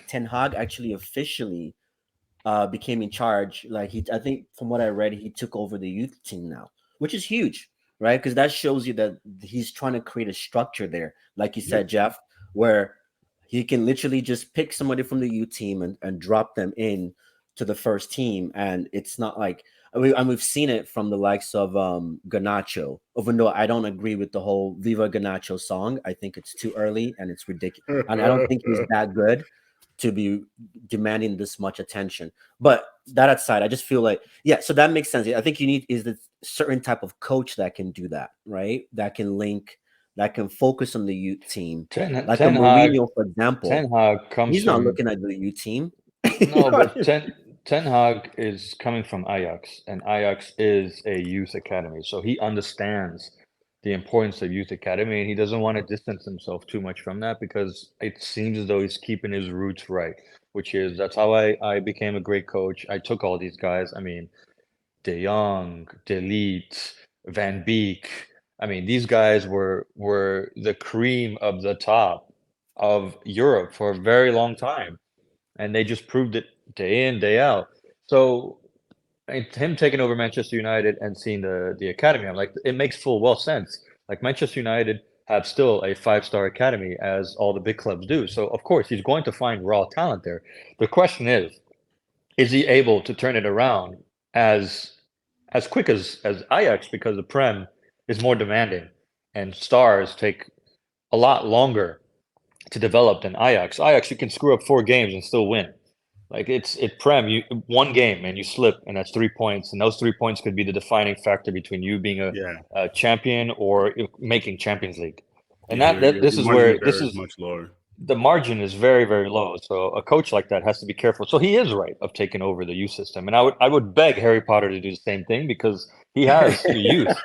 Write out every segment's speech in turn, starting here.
Ten Hag actually officially became in charge. Like I think from what I read, he took over the youth team now, which is huge, right? Because that shows you that he's trying to create a structure there, like you said, Jeff, where he can literally just pick somebody from the youth team and drop them in to the first team, and it's not like and we've seen it from the likes of Garnacho. Even though I don't agree with the whole Viva Garnacho song, I think it's too early and it's ridiculous, and I don't think he's that good to be demanding this much attention. But that aside, I just feel like, yeah, so that makes sense. I think you need is the certain type of coach that can do that, right? That can link, that can focus on the youth team. Like a Ten Hag, Mourinho, for example, Ten Hag comes he's not from looking at the youth team. no, but Ten Hag is coming from Ajax, and Ajax is a youth academy, so he understands the importance of youth academy, and he doesn't want to distance himself too much from that because it seems as though he's keeping his roots right, which is that's how I became a great coach. I took all these guys. I mean, De Jong, De Ligt, Van Beek. I mean, these guys were the cream of the top of Europe for a very long time, and they just proved it day in, day out. So him taking over Manchester United and seeing the academy, I'm like, it makes full well sense. Like Manchester United have still a 5-star academy as all the big clubs do. So of course he's going to find raw talent there. The question is he able to turn it around as quick as Ajax, because the Prem is more demanding and stars take a lot longer to develop than Ajax. Ajax, you can screw up 4 games and still win. Like it Prem, you one game and you slip, and that's 3 points, and those 3 points could be the defining factor between you being a champion or making Champions League. And this is where this is much lower. The margin is very, very low. So a coach like that has to be careful. So he is right of taking over the youth system, and I would beg Harry Potter to do the same thing because he has youth.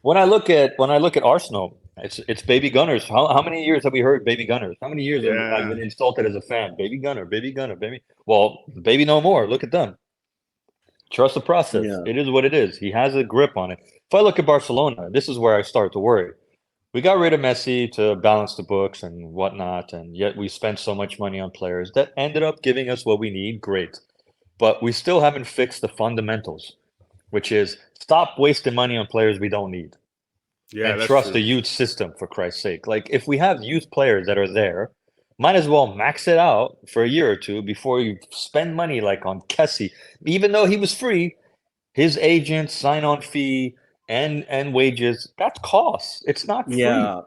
When I look at Arsenal, it's baby gunners. How many years have we heard baby gunners? How many years have I been insulted as a fan? Baby gunner, baby gunner, baby. Well, baby no more. Look at them. Trust the process. Yeah. It is what it is. He has a grip on it. If I look at Barcelona, this is where I start to worry. We got rid of Messi to balance the books and whatnot, and yet we spent so much money on players that ended up giving us what we need. Great. But we still haven't fixed the fundamentals, which is stop wasting money on players we don't need. Yeah, and that's trust true. the youth system, for Christ's sake. Like, if we have youth players that are there, might as well max it out for a year or two before you spend money like on Kessie. Even though he was free, his agent, sign-on fee, and wages, that's costs. It's not free. Yeah.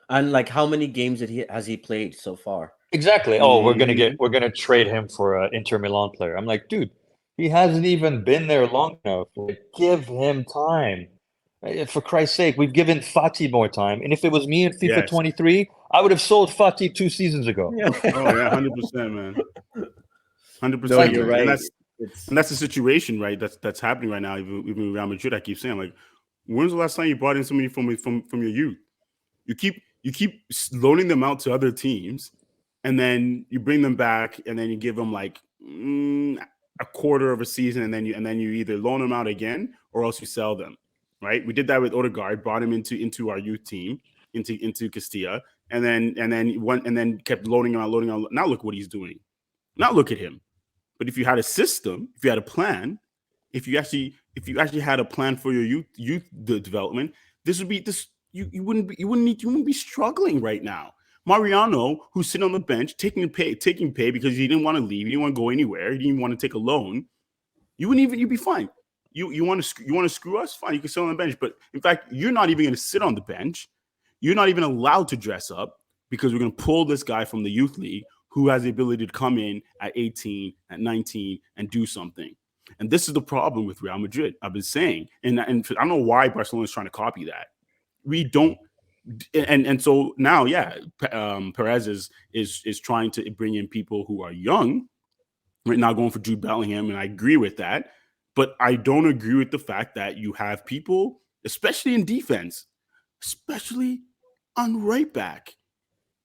And like, how many games has he played so far? Exactly. Oh, we're gonna trade him for an Inter Milan player. I'm like, dude, he hasn't even been there long enough. Like, give him time. For Christ's sake, we've given Fati more time. And if it was me in FIFA 23, I would have sold Fati 2 seasons ago. Yeah. Oh yeah, 100%, man. 100%. No, you're right. And that's the situation, right? That's happening right now. Even with Real Madrid, I keep saying, like, when's the last time you brought in somebody from your youth? You keep loaning them out to other teams, and then you bring them back, and then you give them like a quarter of a season, and then you either loan them out again or else you sell them. Right? We did that with Odegaard, brought him into our youth team, into Castilla, and then kept loading him out. Now look what he's doing. Now look at him. But if you had a system, if you had a plan, if you actually had a plan for your youth development, you wouldn't be struggling right now. Mariano, who's sitting on the bench taking pay because he didn't want to leave, he didn't want to go anywhere, he didn't want to take a loan. You'd be fine. You want to screw us? Fine, you can sit on the bench. But in fact, you're not even going to sit on the bench. You're not even allowed to dress up because we're going to pull this guy from the youth league who has the ability to come in at 18, at 19, and do something. And this is the problem with Real Madrid. I've been saying, and I don't know why Barcelona is trying to copy that. We don't, and so now, Perez is trying to bring in people who are young. Right now, going for Jude Bellingham, and I agree with that. But I don't agree with the fact that you have people, especially in defense, especially on right back.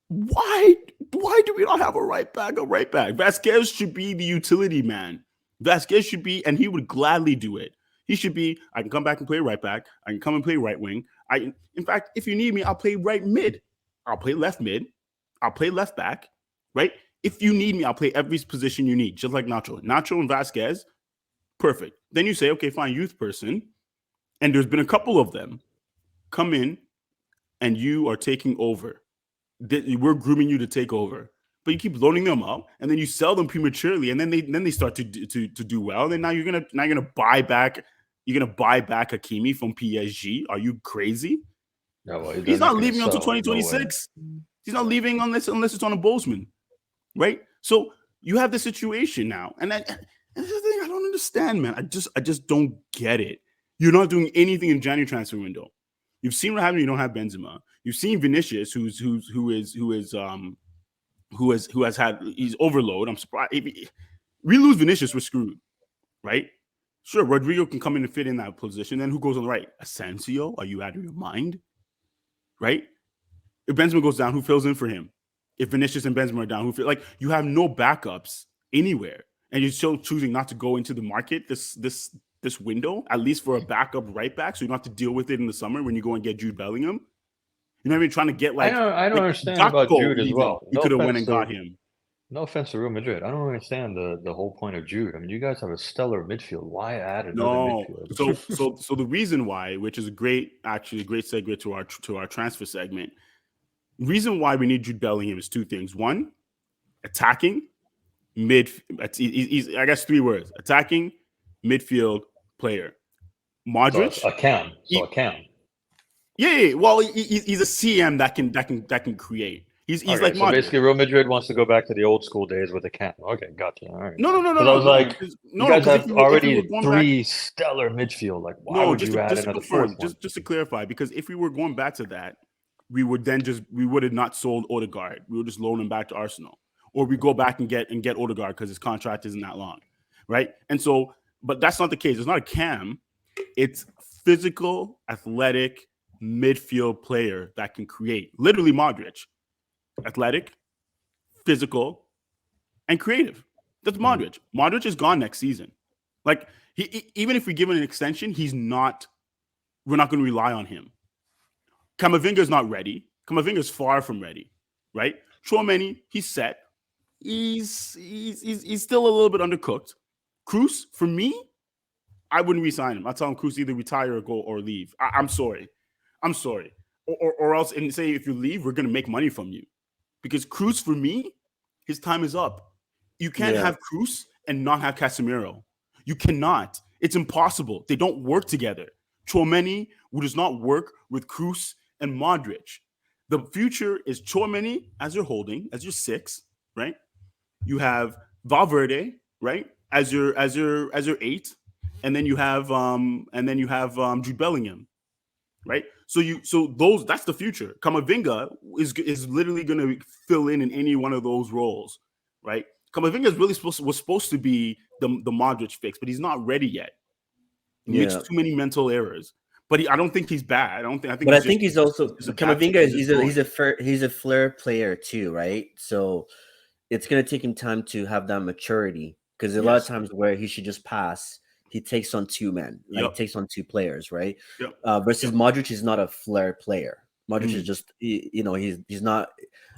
Why do we not have a right back? Vasquez should be the utility man. Vasquez should be, and he would gladly do it. He should be, I can come back and play right back. I can come and play right wing. In fact, if you need me, I'll play right mid. I'll play left mid. I'll play left back, right? if you need me, I'll play every position you need, just like Nacho. Nacho and Vasquez, perfect. Then you say, okay, fine, youth person. And there's been a couple of them come in and you are taking over. We're grooming you to take over. But you keep loading them up, and then you sell them prematurely, and then they start to do well. And now you're gonna buy back Hakimi from PSG. Are you crazy? No, well, he's not leaving until 2026. No, he's not leaving unless it's on a Bozeman, right? So you have the situation now, and that's the thing I don't understand, man. I just don't get it. You're not doing anything in January transfer window. You've seen what happened. You don't have Benzema. You've seen Vinicius, who has had he's overload. I'm surprised. If we lose Vinicius, we're screwed, right? Sure, Rodrigo can come in and fit in that position. Then who goes on the right? Asensio? Are you out of your mind? Right? If Benzema goes down, who fills in for him? If Vinicius and Benzema are down, you have no backups anywhere, and you're still choosing not to go into the market this window, at least for a backup right back, so you don't have to deal with it in the summer when you go and get Jude Bellingham. You're not even trying to get like. I don't understand about Jude as well. You could have went and got him. No offense to Real Madrid, I don't understand the whole point of Jude. I mean, you guys have a stellar midfield. Why add another midfield? So the reason why, which is a great segue to our transfer segment. Reason why we need Jude Bellingham is two things. One, attacking mid. I guess 3 words: attacking midfield player. Modric, so a cam. Yeah. Well, he's a CM that can create. He's okay, like so Modric. Basically, Real Madrid wants to go back to the old school days with a cam. Okay, gotcha. All right. No. I was like, you guys have already 3 stellar midfield. Like, why would you add another fourth one? Just to clarify, because if we were going back to that, we would have not sold Odegaard. We would just loan him back to Arsenal, or we go back and get Odegaard because his contract isn't that long, right? And so, but that's not the case. It's not a cam. It's physical, athletic midfield player that can create. Literally Modric. Athletic, physical, and creative. That's Modric. Modric is gone next season. Like, even if we give him an extension, we're not going to rely on him. Camavinga's not ready. Camavinga's far from ready, right? Tchouaméni, he's set. He's still a little bit undercooked. Kroos, for me, I wouldn't re-sign him. I'll tell him Kroos either retire or go or leave. I'm sorry. Or else, and say if you leave, we're going to make money from you. Because Kroos, for me, his time is up. You can't have Kroos and not have Casemiro. You cannot. It's impossible. They don't work together. Tchouaméni does not work with Kroos and Modric. The future is Tchouaméni as your holding, as your 6, right? You have Valverde, right, as your 8, and then you have Jude Bellingham, right? That's the future. Camavinga is literally going to fill in any one of those roles, right? Camavinga is really was supposed to be the Modric fix, but he's not ready yet. He makes too many mental errors. But I don't think he's bad. I think he's also Camavinga. He's a flair player too, right? So it's going to take him time to have that maturity, because a lot of times where he should just pass, he takes on 2 men, takes on 2 players, right? Versus Modric is not a flair player. Modric is just, he's not.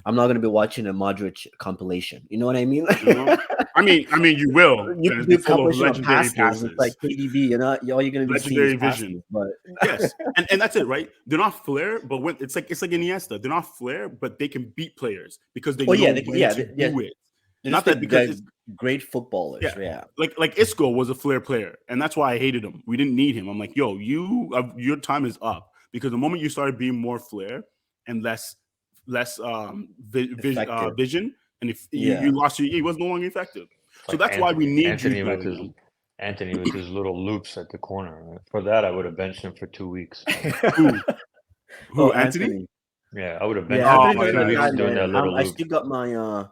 I'm not going to be watching a Modric compilation. You know what I mean? I mean, you will. You do compilation of passes. It's like KDB. All you're going to be legendary seeing vision. Passes, but yes, and that's it, right? They're not flair, but when it's like Iniesta. They're not flair, but they can beat players because they know when to do it. Not that because great footballers. Yeah. Like Isco was a flair player, and that's why I hated him. We didn't need him. I'm like, yo, your time is up, because the moment you started being more flair and less vision, and if you lost he was no longer effective. So that's why we need Anthony with his little loops at the corner. For that, I would have benched him for 2 weeks. Who Anthony? Yeah, I would have benched him doing that little loop.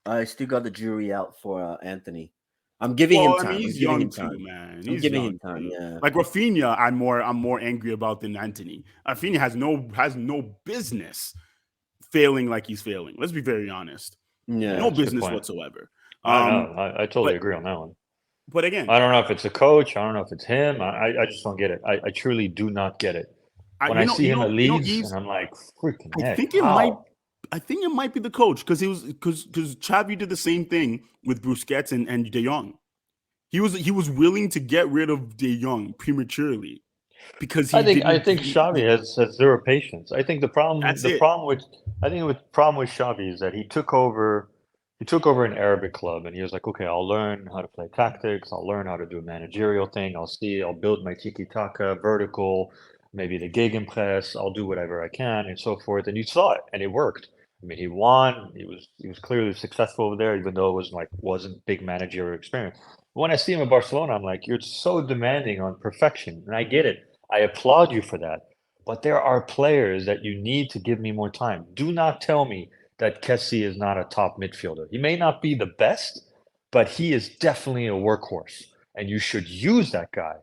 I still got the jury out for Anthony. I'm giving him time. He's young too, man. He's giving him time. Yeah, like Rafinha, I'm more angry about than Anthony. Rafinha has no business failing like he's failing. Let's be very honest. Yeah, no business whatsoever. I totally agree on that one. But again, I don't know if it's a coach. I don't know if it's him. I just don't get it. I truly do not get it. When I see him at Leeds, and I'm like, freaking heck. think it might be the coach because Xavi did the same thing with Busquets and De Jong. He was willing to get rid of De Jong prematurely because I think Xavi has zero patience. I think the problem with Xavi is that he took over an Arabic club and he was like, okay, I'll learn how to play tactics, I'll learn how to do a managerial thing, I'll build my tiki-taka, vertical, maybe the gegenpress, I'll do whatever I can and so forth. And you saw it and it worked. I mean, he won. He was clearly successful over there, even though it wasn't big managerial experience. But when I see him in Barcelona, I'm like, you're so demanding on perfection, and I get it. I applaud you for that. But there are players that you need to give me more time. Do not tell me that Kessie is not a top midfielder. He may not be the best, but he is definitely a workhorse, and you should use that guy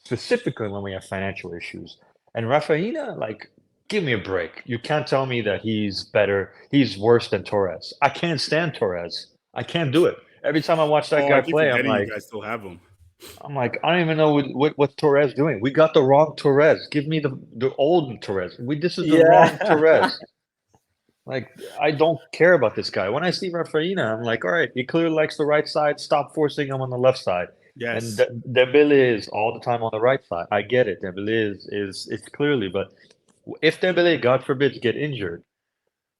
specifically when we have financial issues. And Rafinha, like, give me a break. You can't tell me that he's better. He's worse than Torres. I can't stand Torres. I can't do it. Every time I watch that guy play, I'm like, you guys still have him. I'm like, I don't even know what Torres doing. We got the wrong Torres. Give me the old Torres. This is the wrong Torres. Like, I don't care about this guy. When I see Rafinha, I'm like, all right, he clearly likes the right side. Stop forcing him on the left side. Yes. And Dembele is all the time on the right side. I get it. Dembele is clearly, but if Dembele, God forbid, get injured,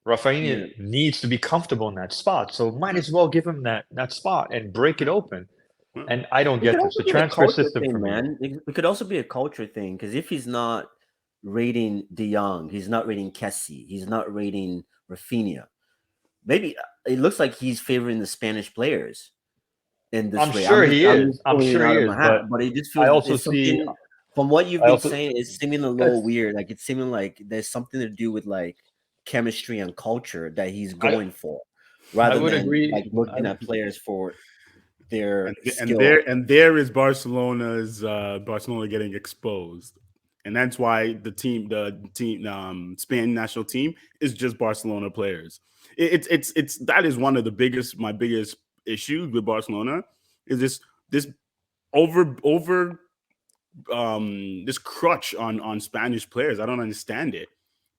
Rafinha needs to be comfortable in that spot. So might as well give him that spot and break it open. And I don't get this. The transfer system thing, for me. Man. It could also be a culture thing because if he's not rating De Jong, he's not rating Kessie, he's not rating Rafinha. Maybe it looks like he's favoring the Spanish players in this way. Sure he is. I'm sure he is. But it just feels. I also see. From what you've been saying, it's seeming a little weird. Like it's seeming like there's something to do with like chemistry and culture that he's going for, rather than like looking at players for their skill. And there is Barcelona getting exposed, and that's why the Spain national team is just Barcelona players. It's that is one of my biggest issues with Barcelona is this this crutch on Spanish players. I don't understand it.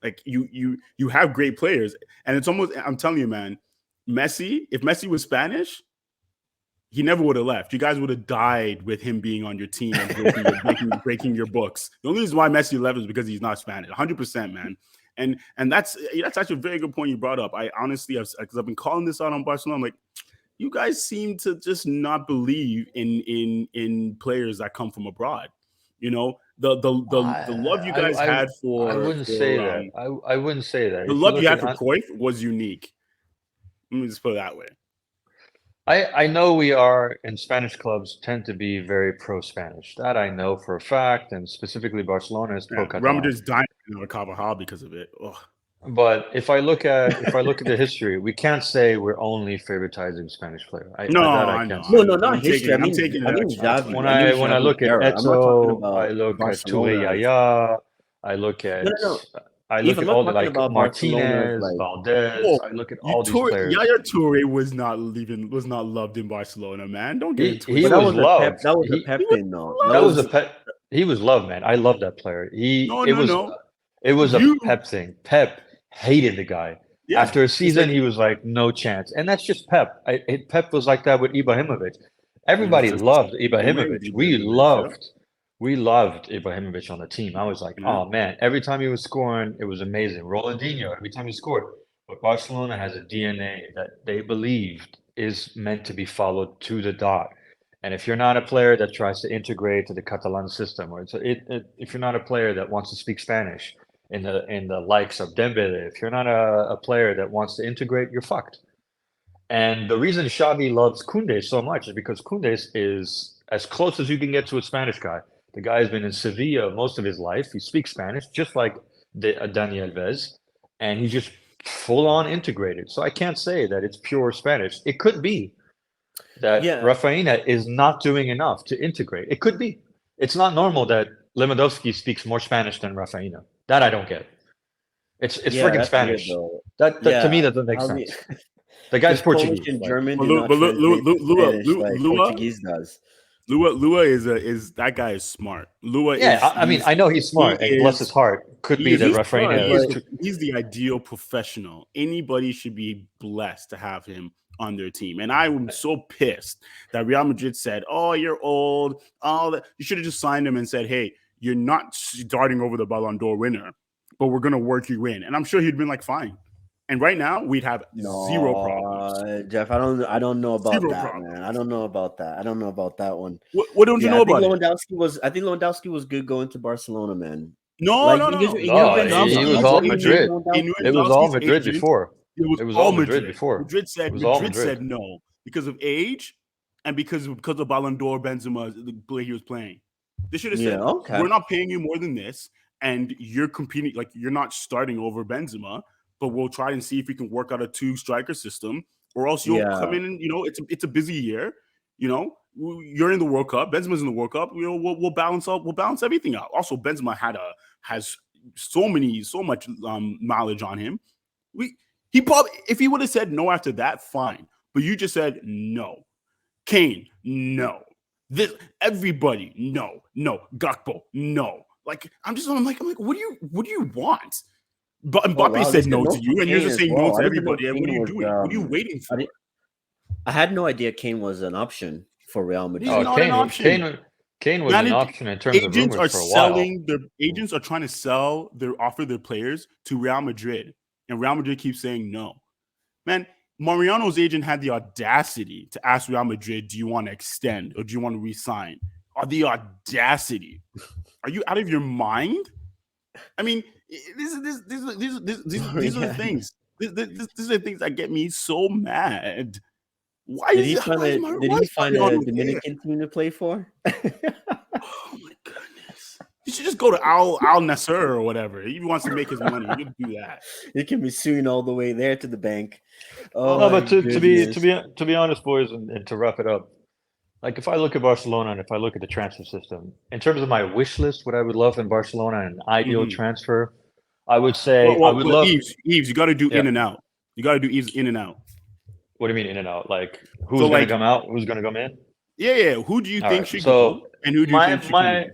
Like you have great players, and it's almost, I'm telling you, man, if Messi was Spanish, he never would have left. You guys would have died with him being on your team and breaking your books. The only reason why Messi left is because he's not Spanish. 100%, man. And that's actually a very good point you brought up. I honestly, because I've been calling this out on Barcelona, I'm like, you guys seem to just not believe in players that come from abroad. You know, the love you guys had for. I wouldn't say that. I wouldn't say that. The love you had for Cruyff was unique. Let me just put it that way. I know we are, in Spanish clubs, tend to be very pro-Spanish. That I know for a fact, and specifically Barcelona is pro-Catalan. Real Madrid's dying on Carvajal because of it. Ugh. But if I look at the history, we can't say we're only favoritizing Spanish players. Not history. I mean Xavi. When I look at Eto, I look at Touré Yaya, I look at I look at all the like Martinez, Valdez. I look at all these players. Yaya Touré was not loved in Barcelona, man. Don't get into it. He was loved. That was a Pep thing, though. That was a Pep. He was loved, man. I love that player. It was a Pep thing. Pep hated the guy. Yeah, after a season, he was like, no chance. And that's just Pep. Pep was like that with Ibrahimovic. Everybody loved Ibrahimovic. We loved Ibrahimovic on the team. I was like, oh man, every time he was scoring, it was amazing. Ronaldinho, every time he scored. But Barcelona has a DNA that they believed is meant to be followed to the dot. And if you're not a player that tries to integrate to the Catalan system, or if you're not a player that wants to speak Spanish in the likes of Dembele, if you're not a player that wants to integrate, you're fucked. And the reason Xavi loves Koundé so much is because Koundé is as close as you can get to a Spanish guy. The guy has been in Sevilla most of his life. He speaks Spanish, just like Dani Alves, and he's just full-on integrated. So I can't say that it's pure Spanish. It could be that Rafinha is not doing enough to integrate. It could be. It's not normal that Lewandowski speaks more Spanish than Rafinha. That I don't get. It's freaking Spanish. That to me, that doesn't make sense. The guy's Portuguese. Polish and German do not translate like Portuguese does. Lua is that guy is smart. Lua is. I mean, I know he's smart. And bless his heart. Could be the Rafinha. He's the ideal professional. Anybody should be blessed to have him on their team. And I am so pissed that Real Madrid said, "Oh, you're old. Oh, you should have just signed him and said, hey, you're not starting over the Ballon d'Or winner, but we're gonna work you in." And I'm sure he'd been like, fine. And right now, we'd have zero problems. Jeff, I don't know about Zero that, problems. man. I don't know about that. I don't know about that one. What don't you know about it? I think Lewandowski was good going to Barcelona, man. No. He was all Madrid. It was all Madrid before. It was all Madrid before. Madrid Madrid said no because of age and because of Ballon d'Or Benzema, the play he was playing. They should have said, we're not paying you more than this, and you're competing, like you're not starting over Benzema, but we'll try and see if we can work out a 2-striker system, or else you'll come in and, it's a busy year. You're in the World Cup. Benzema's in the World Cup. We'll balance out. We'll balance everything out. Also, Benzema has so much mileage on him. He probably, if he would have said no after that, fine. But you just said no. Kane, no. This everybody, no. Gakpo, no. Like I'm like, what do you want? But Mbappe said no to you, and you're just saying no to everybody. And what are you doing? What are you waiting for? I had no idea Kane was an option for Real Madrid. He's not an option. Kane was an option in terms of rumors for a while. Their agents are trying to offer their players to Real Madrid, and Real Madrid keeps saying no. Man, Mariano's agent had the audacity to ask Real Madrid, "Do you want to extend or do you want to re-sign?" The audacity! Are you out of your mind? I mean, these are the things. These are the things that get me so mad. Why did he find a Dominican team to play for? Oh my goodness! You should just go to Al Nassr or whatever. He wants to make his money. You can do that. He can be suing all the way there to the bank. But to be honest, boys, and to wrap it up, like if I look at Barcelona and if I look at the transfer system, in terms of my wish list, what I would love in Barcelona, an ideal transfer, I would say I would love Yves, you got to do in and out. You got to do Yves in and out. What do you mean in and out? Like who's going to come out? Who's going to come in? Yeah. Who do you think should go? And who do you think should come in?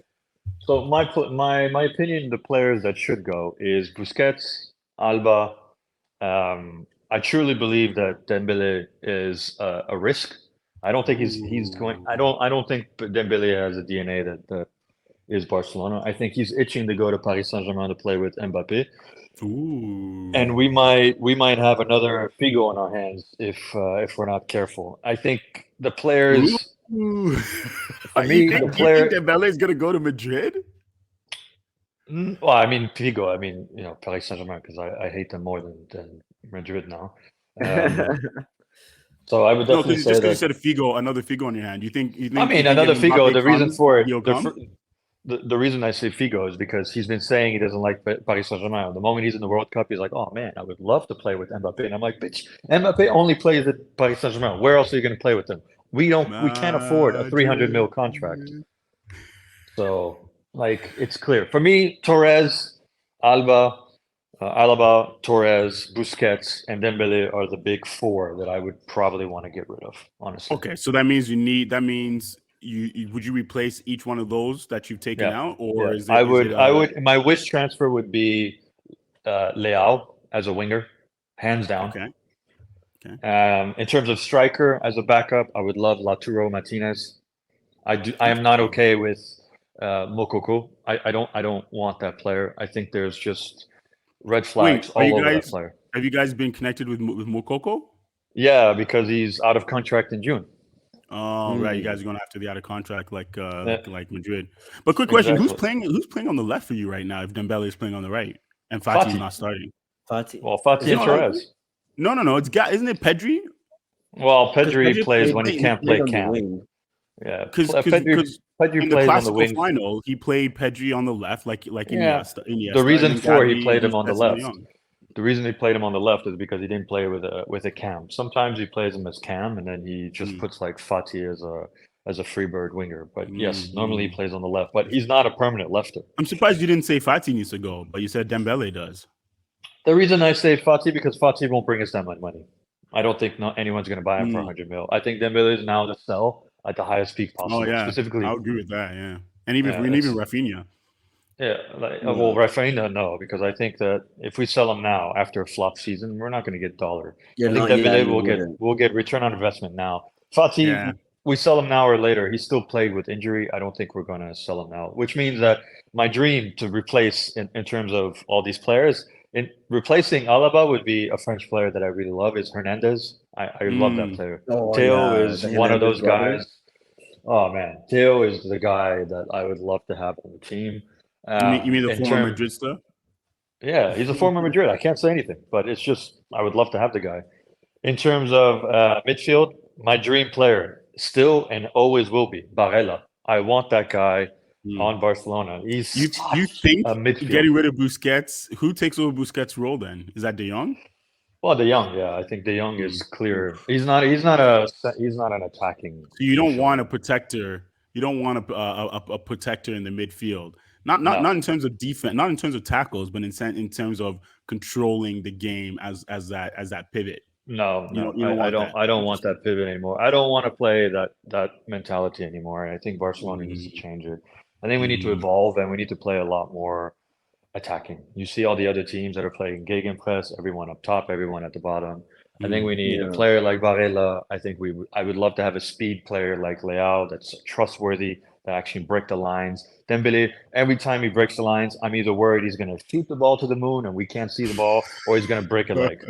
So my opinion, the players that should go is Busquets, Alba. I truly believe that Dembele is a risk. I don't think he's going. I don't think Dembele has a DNA that is Barcelona. I think he's itching to go to Paris Saint-Germain to play with Mbappe. Ooh. And we might have another Figo on our hands if we're not careful. I think the players. For me, you think Dembele is going to go to Madrid? Well, I mean Figo. I mean Paris Saint-Germain because I hate them more than Madrid now. So I would definitely say just that. You said another Figo on your hand. You think? I mean, another Figo. The reason for it. The reason I say Figo is because he's been saying he doesn't like Paris Saint-Germain. The moment he's in the World Cup, he's like, "Oh man, I would love to play with Mbappe." And I'm like, "Bitch, Mbappe only plays at Paris Saint-Germain. Where else are you going to play with him? We can't afford a 300 mil contract." So, like, it's clear for me. Torres, Alba, Torres, Busquets, and Dembele are the big four that I would probably want to get rid of. Honestly. Okay, so that means would you replace each one of those that you've taken out, or is it? I would. My wish transfer would be Leao as a winger, hands down. Okay. In terms of striker as a backup, I would love Lautaro Martinez. I am not okay with Mokoko. I don't want that player. I think there's just red flags all over that player. Have you guys been connected with Mokoko? Yeah, because he's out of contract in June. Oh, right. You guys are going after the out of contract like Madrid. But quick question: Who's playing on the left for you right now? If Dembele is playing on the right and Fati's not starting, Fati and Torres. No. Isn't it Pedri? Well, Pedri plays when he can't play Cam. Yeah, because Pedri in the plays on the classical wing. final, he played Pedri on the left, like Iniesta. The reason he played him on the left. The reason he played him on the left is because he didn't play with a Cam. Sometimes he plays him as Cam, and then he just puts like Fati as a freebird winger. But yes, normally he plays on the left, but he's not a permanent lefter. I'm surprised you didn't say Fati needs to go, but you said Dembele does. The reason I say Fati because Fati won't bring us that much money. I don't think anyone's going to buy him for 100 mil. I think Dembele is now to sell. at the highest peak possible. Oh yeah, Specifically, I agree with that. Yeah, and even yeah, even Rafinha. yeah. Well, Rafinha, no, because I think that if we sell him now after a flop season, we're not going to get dollar. You're I think not, yeah, Dembele you wouldn't. will get return on investment now. Fati, Yeah. we sell him now or later. He still played with injury. I don't think we're going to sell him now, which means that my dream to replace in terms of all these players, in replacing Alaba would be a French player that I really love is Hernandez. I love that player. Oh Theo yeah, is the one of Hernandez those brothers. guys. Oh man, Theo is the guy that I would love to have on the team. You mean the In former term, Madrid star? yeah, he's a former Madrid. I can't say anything, but it's just I would love to have the guy. In terms of midfield, my dream player still and always will be Barella. I want that guy on Barcelona. He's You such think a midfield. getting rid of Busquets? Who takes over Busquets' role then? Is that De Jong? Well, De Jong, yeah, I think De Jong is clear. He's not an attacking. So you don't want a midfielder. protector. You don't want a protector in the midfield. Not No. in terms of defense, not in terms of tackles, but in terms of controlling the game as that pivot. No, You don't I want don't. that. I don't want that pivot anymore. I don't want to play that mentality anymore. And I think Barcelona needs to change it. I think we need to evolve and we need to play a lot more attacking. You see all the other teams that are playing gegenpress, everyone up top, everyone at the bottom. I think we need a player like Varela. I think I would love to have a speed player like Leao that's trustworthy, that actually break the lines. Dembele, every time he breaks the lines, I'm either worried he's going to shoot the ball to the moon and we can't see the ball, or he's going to break a leg.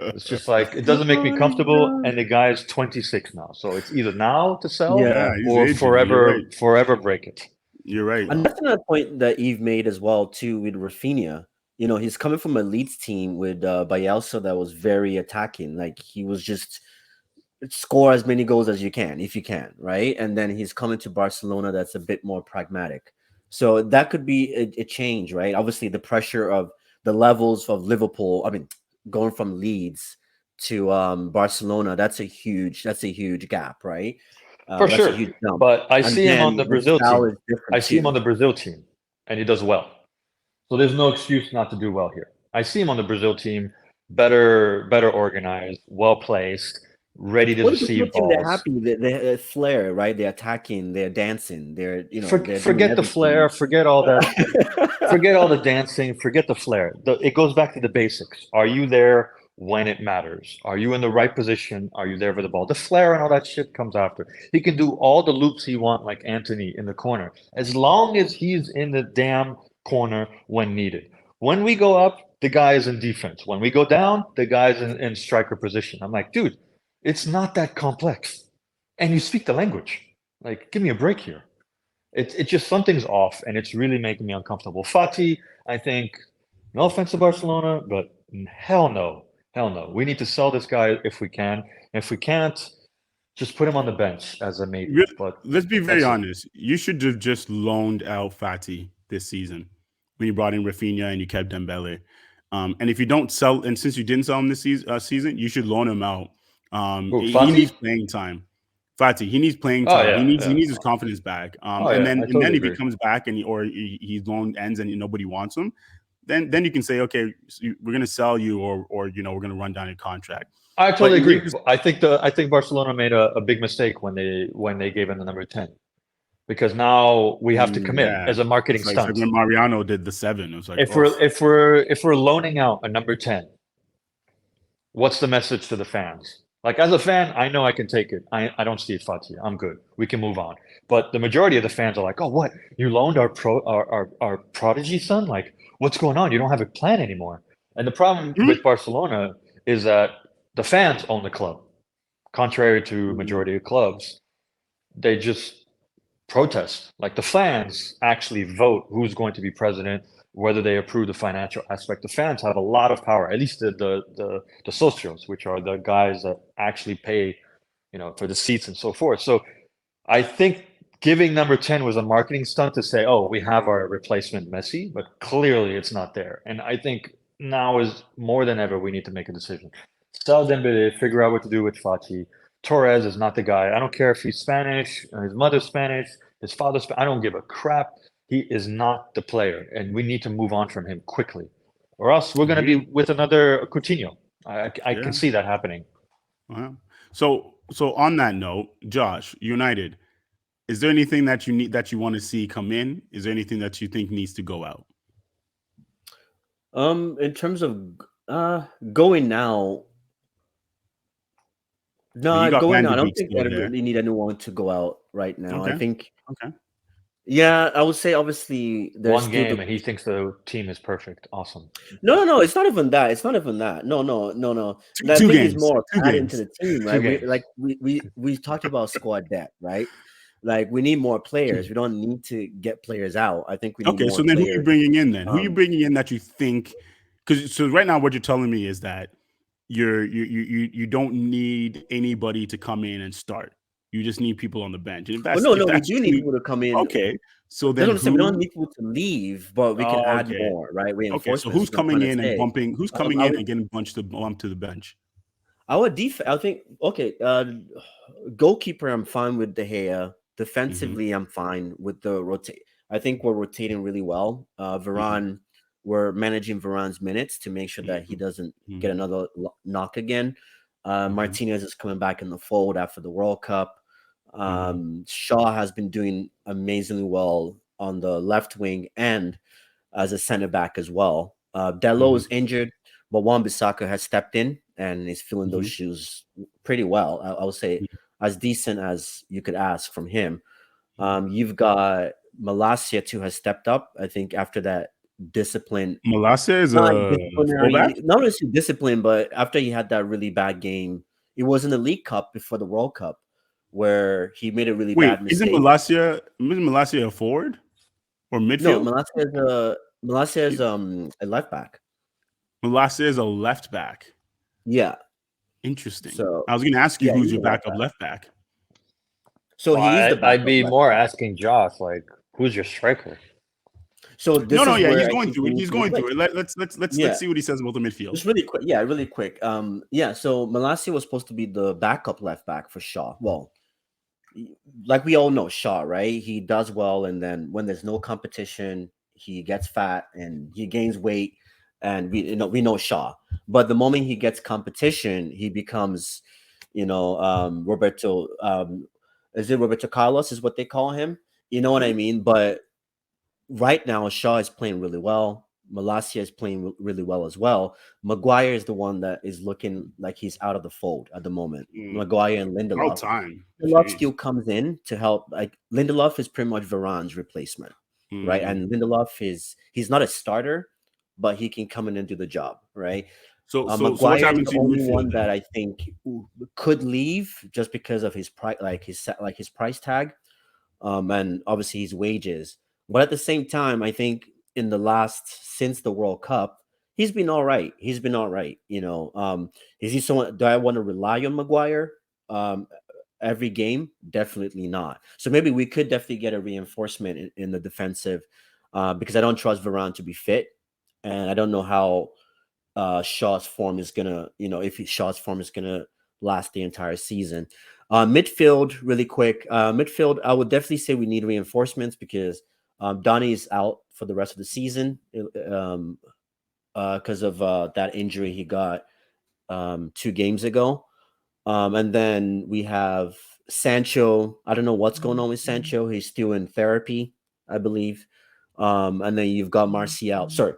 It's just like, it doesn't make me comfortable. And the guy is 26 now. So it's either now to sell Yeah, he's or aging. You're right. forever break it. You're right. and that's another point that Eve made as well too with Rafinha. You know, he's coming from a Leeds team with Bielsa that was very attacking. Like he was just score as many goals as you can, if you can, right? And then he's coming to Barcelona that's a bit more pragmatic. So that could be a change, right? Obviously, the pressure of the levels of Liverpool. I mean, going from Leeds to Barcelona, that's a huge gap, right? For That's a sure. huge jump. But I And see him on the then Brazil style team. is different I see him on too. the Brazil team and he does well. So there's no excuse not to do well here. I see him on the Brazil team, better organized, well placed, ready to Well, the Brazil receive team, they're balls. happy. They flair, right? They're attacking. They're dancing. They're they're doing Forget the flair. everything. Forget all that. Forget all the dancing. Forget the flair. It goes back to the basics. Are you there when it matters? Are you in the right position? Are you there for the ball? The flair and all that shit comes after. He can do all the loops he wants, like Anthony in the corner, as long as he's in the damn corner when needed. When we go up, the guy is in defense. When we go down, the guy's in striker position. I'm like, dude, it's not that complex. And you speak the language. Like, give me a break here. It's just something's off, and it's really making me uncomfortable. Fati, I think, no offense to Barcelona, but hell no. We need to sell this guy if we can. If we can't, just put him on the bench as a maybe. But Let's be very that's it. honest. You should have just loaned out Fati this season when you brought in Rafinha and you kept Dembele. And if you don't sell, and since you didn't sell him this season, you should loan him out. Who, He Fati? needs playing time. Fati, he needs playing Oh, time. yeah, He yeah. needs his confidence back. Oh, and yeah, then I totally if agree. he comes back and his loan ends and nobody wants him, then you can say, okay, we're gonna sell you, or we're gonna run down your contract. I totally But agree. I think Barcelona made a big mistake when they gave him the number 10. Because now we have to commit Yeah, as a marketing it's like stunt. when Mariano did the 7. It was like, If we're loaning out a number 10, what's the message to the fans? Like, as a fan, I know I can take it. I don't see it, Fati. I'm good. We can move on. But the majority of the fans are like, oh, what? You loaned our prodigy son? Like, what's going on? You don't have a plan anymore. And the problem with Barcelona is that the fans own the club. Contrary to majority of clubs, they just protest. Like, the fans actually vote who's going to be president, whether they approve the financial aspect. The fans have a lot of power, at least the socios, which are the guys that actually pay, for the seats and so forth. So I think giving number 10 was a marketing stunt to say, oh, we have our replacement Messi, but clearly it's not there. And I think now is more than ever, we need to make a decision. Sell Dembele, figure out what to do with Fati. Torres is not the guy. I don't care if he's Spanish, his mother's Spanish, his father's Spanish. I don't give a crap. He is not the player, and we need to move on from him quickly, or else we're going to be with another Coutinho. I can see that happening. Wow. So So on that note, Josh, United, is there anything that you need that you want to see come in? Is there anything that you think needs to go out? In terms of going now, I mean, you no, got going Van now. de I don't Beek think still I there. really need anyone to go out right now. I Okay. think, Okay. yeah, I would say obviously there's One still game the and he thinks the team is perfect. Awesome. no. It's not even that. It's not even that. No. Two, I two think it's games. more Two adding to games. the team, right? Two games. We talked about squad depth, right? Like we need more players. We don't need to get players out. I think we need Okay. more So then, who you players. bringing in then? Who you Um, bringing in that you think? Because so right now, what you're telling me is that you don't need anybody to come in and start. You just need people on the bench. And well, if no, we that's do need true, people to come in. okay. So That's then what I'm saying. We don't who? need people to leave, but we can Oh, add okay. more, right? Okay. So Reinforcements. who's Is what I'm trying coming to in and say. bumping? Who's coming I in would and getting bunched to bump to the bench? I think okay. Goalkeeper, I'm fine with De Gea. Mm-hmm. Defensively, I'm fine with the rotate. I think we're rotating really well. Varane, we're managing Varane's minutes to make sure that he doesn't get another knock again. Martinez is coming back in the fold after the World Cup. Shaw has been doing amazingly well on the left wing and as a center back as well. Delo is injured, but Wan-Bissaka has stepped in and is filling those shoes pretty well. I would say as decent as you could ask from him. You've got Malacia too has stepped up. I think after that discipline, Malacia is not a fullback. disciplinary, not necessarily discipline, but after he had that really bad game, it was in the League Cup before the World Cup where he made a really Wait, bad isn't mistake. Malacia a forward or No, midfield? Malacia is a left back. Malacia is a left back. Yeah. Interesting. So I was going to ask you yeah, who's he's your a left backup back. left back. So Well, he is the I'd backup be left more back. asking Josh, like, who's your striker? So this is Yeah, where he's I going think through we it. need He's to going wait. through it. Let's see what he says about the midfield. Just really quick. Yeah, really quick. Yeah, so Malacia was supposed to be the backup left back for Shaw. Well, like we all know Shaw, right? He does well, and then when there's no competition, he gets fat and he gains weight, and we know Shaw. But the moment he gets competition, he becomes, Roberto. Is it Roberto Carlos? Is what they call him? You know what I mean? But right now, Shaw is playing really well. Malacia is playing really well as well. Maguire is the one that is looking like he's out of the fold at the moment. Maguire and All Lindelof. time. Lindelof still comes in to help. Like Lindelof is pretty much Varane's replacement, right? And Lindelof he's not a starter, but he can come in and do the job, right? So what's Maguire is happening the to your only midfield one then? that I think could leave just because of his price, his price tag, and obviously his wages. But at the same time, I think since the World Cup, he's been all right. He's been all right. Is he someone? Do I want to rely on Maguire every game? Definitely not. So maybe we could definitely get a reinforcement in the defensive because I don't trust Varane to be fit, and I don't know how Shaw's form is gonna, Shaw's form is gonna last the entire season. Midfield, really quick. Midfield, I would definitely say we need reinforcements because Donny is out for the rest of the season because of that injury he got 2 games ago. And then we have Sancho. I don't know what's going on with Sancho. He's still in therapy, I believe. And then you've got Martial. Sorry.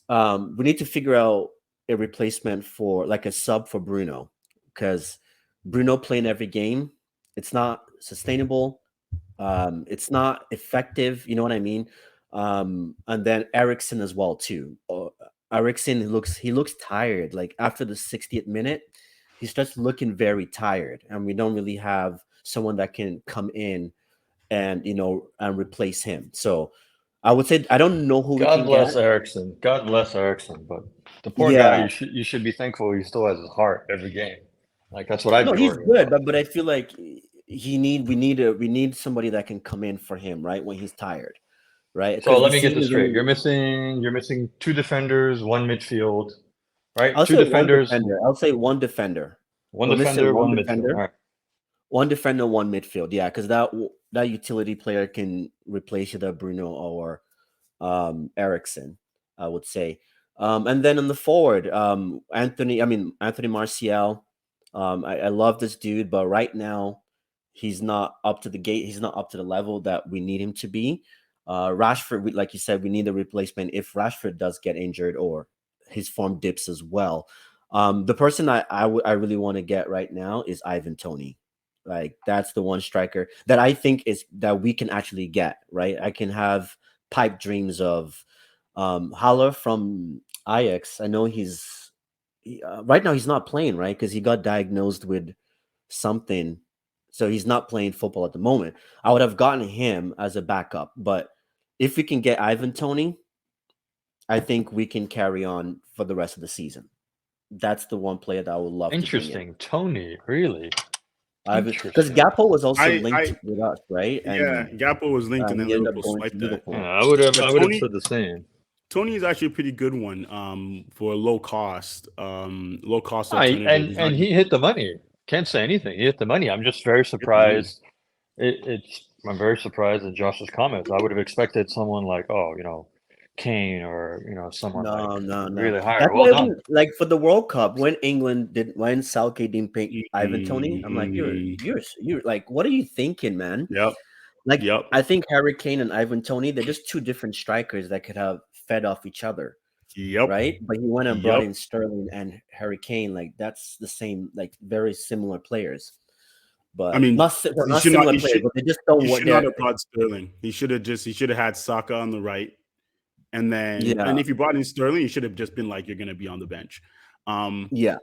We need to figure out a replacement for like a sub for Bruno because Bruno playing every game, it's not sustainable. It's not effective. You know what I mean? And then Ericsson as well too. Ericsson he looks tired. Like after the 60th minute, he starts looking very tired, and we don't really have someone that can come in and and replace him. So I would say I don't know who we God can get. bless Ericsson. God bless Ericsson. But the poor guy, Yeah, you should be thankful he still has his heart every game. Like that's what I'd no, be he's worried good, about. but I feel like we need somebody that can come in for him, right, when he's tired, right? So Because the let me get season this is straight. only. You're missing 2 defenders, 1 midfield, right? I'll 2 say one defenders, defender. I'll say one defender. 1 We're missing defender, one 1 midfield. All defender, right. one defender, one midfield. Yeah, because that utility player can replace either Bruno or Ericsson, I would say. And then on the forward, Anthony Martial. I love this dude, but right now he's not up to the gate. He's not up to the level that we need him to be. Rashford, like you said, we need a replacement if Rashford does get injured or his form dips as well. The person I really want to get right now is Ivan Toney. Like that's the one striker that I think is that we can actually get, right? I can have pipe dreams of Haller from Ajax. I know right now he's not playing, right? Because he got diagnosed with something. So he's not playing football at the moment. I would have gotten him as a backup, but if we can get Ivan Toney, I think we can carry on for the rest of the season. That's the one player that I would love to bring in. Interesting. Tony, really? Because Gakpo was also linked with us, right? Yeah, Gakpo was linked and then he ended up Liverpool going swiped to that. Liverpool. Yeah, I would have said the same. Tony is actually a pretty good one for a low cost And alternative. he hit the money. Can't say anything. He hit the money. I'm just very surprised. I'm very surprised at Josh's comments. I would have expected someone like, Kane or someone really higher. That's Well done. like for the World Cup when Southgate didn't pick Ivan Toney, I'm like, you're like, what are you thinking, man? Yep. I think Harry Kane and Ivan Toney, they're just two different strikers that could have fed off each other. Yep. Right. But he went and brought in Sterling and Harry Kane. Like that's the same, like very similar players. But I mean, not similar players, but they just don't he want should not have brought Sterling. He should have had Saka on the right. And then, and if you brought in Sterling, you should have just been like, you're going to be on the bench.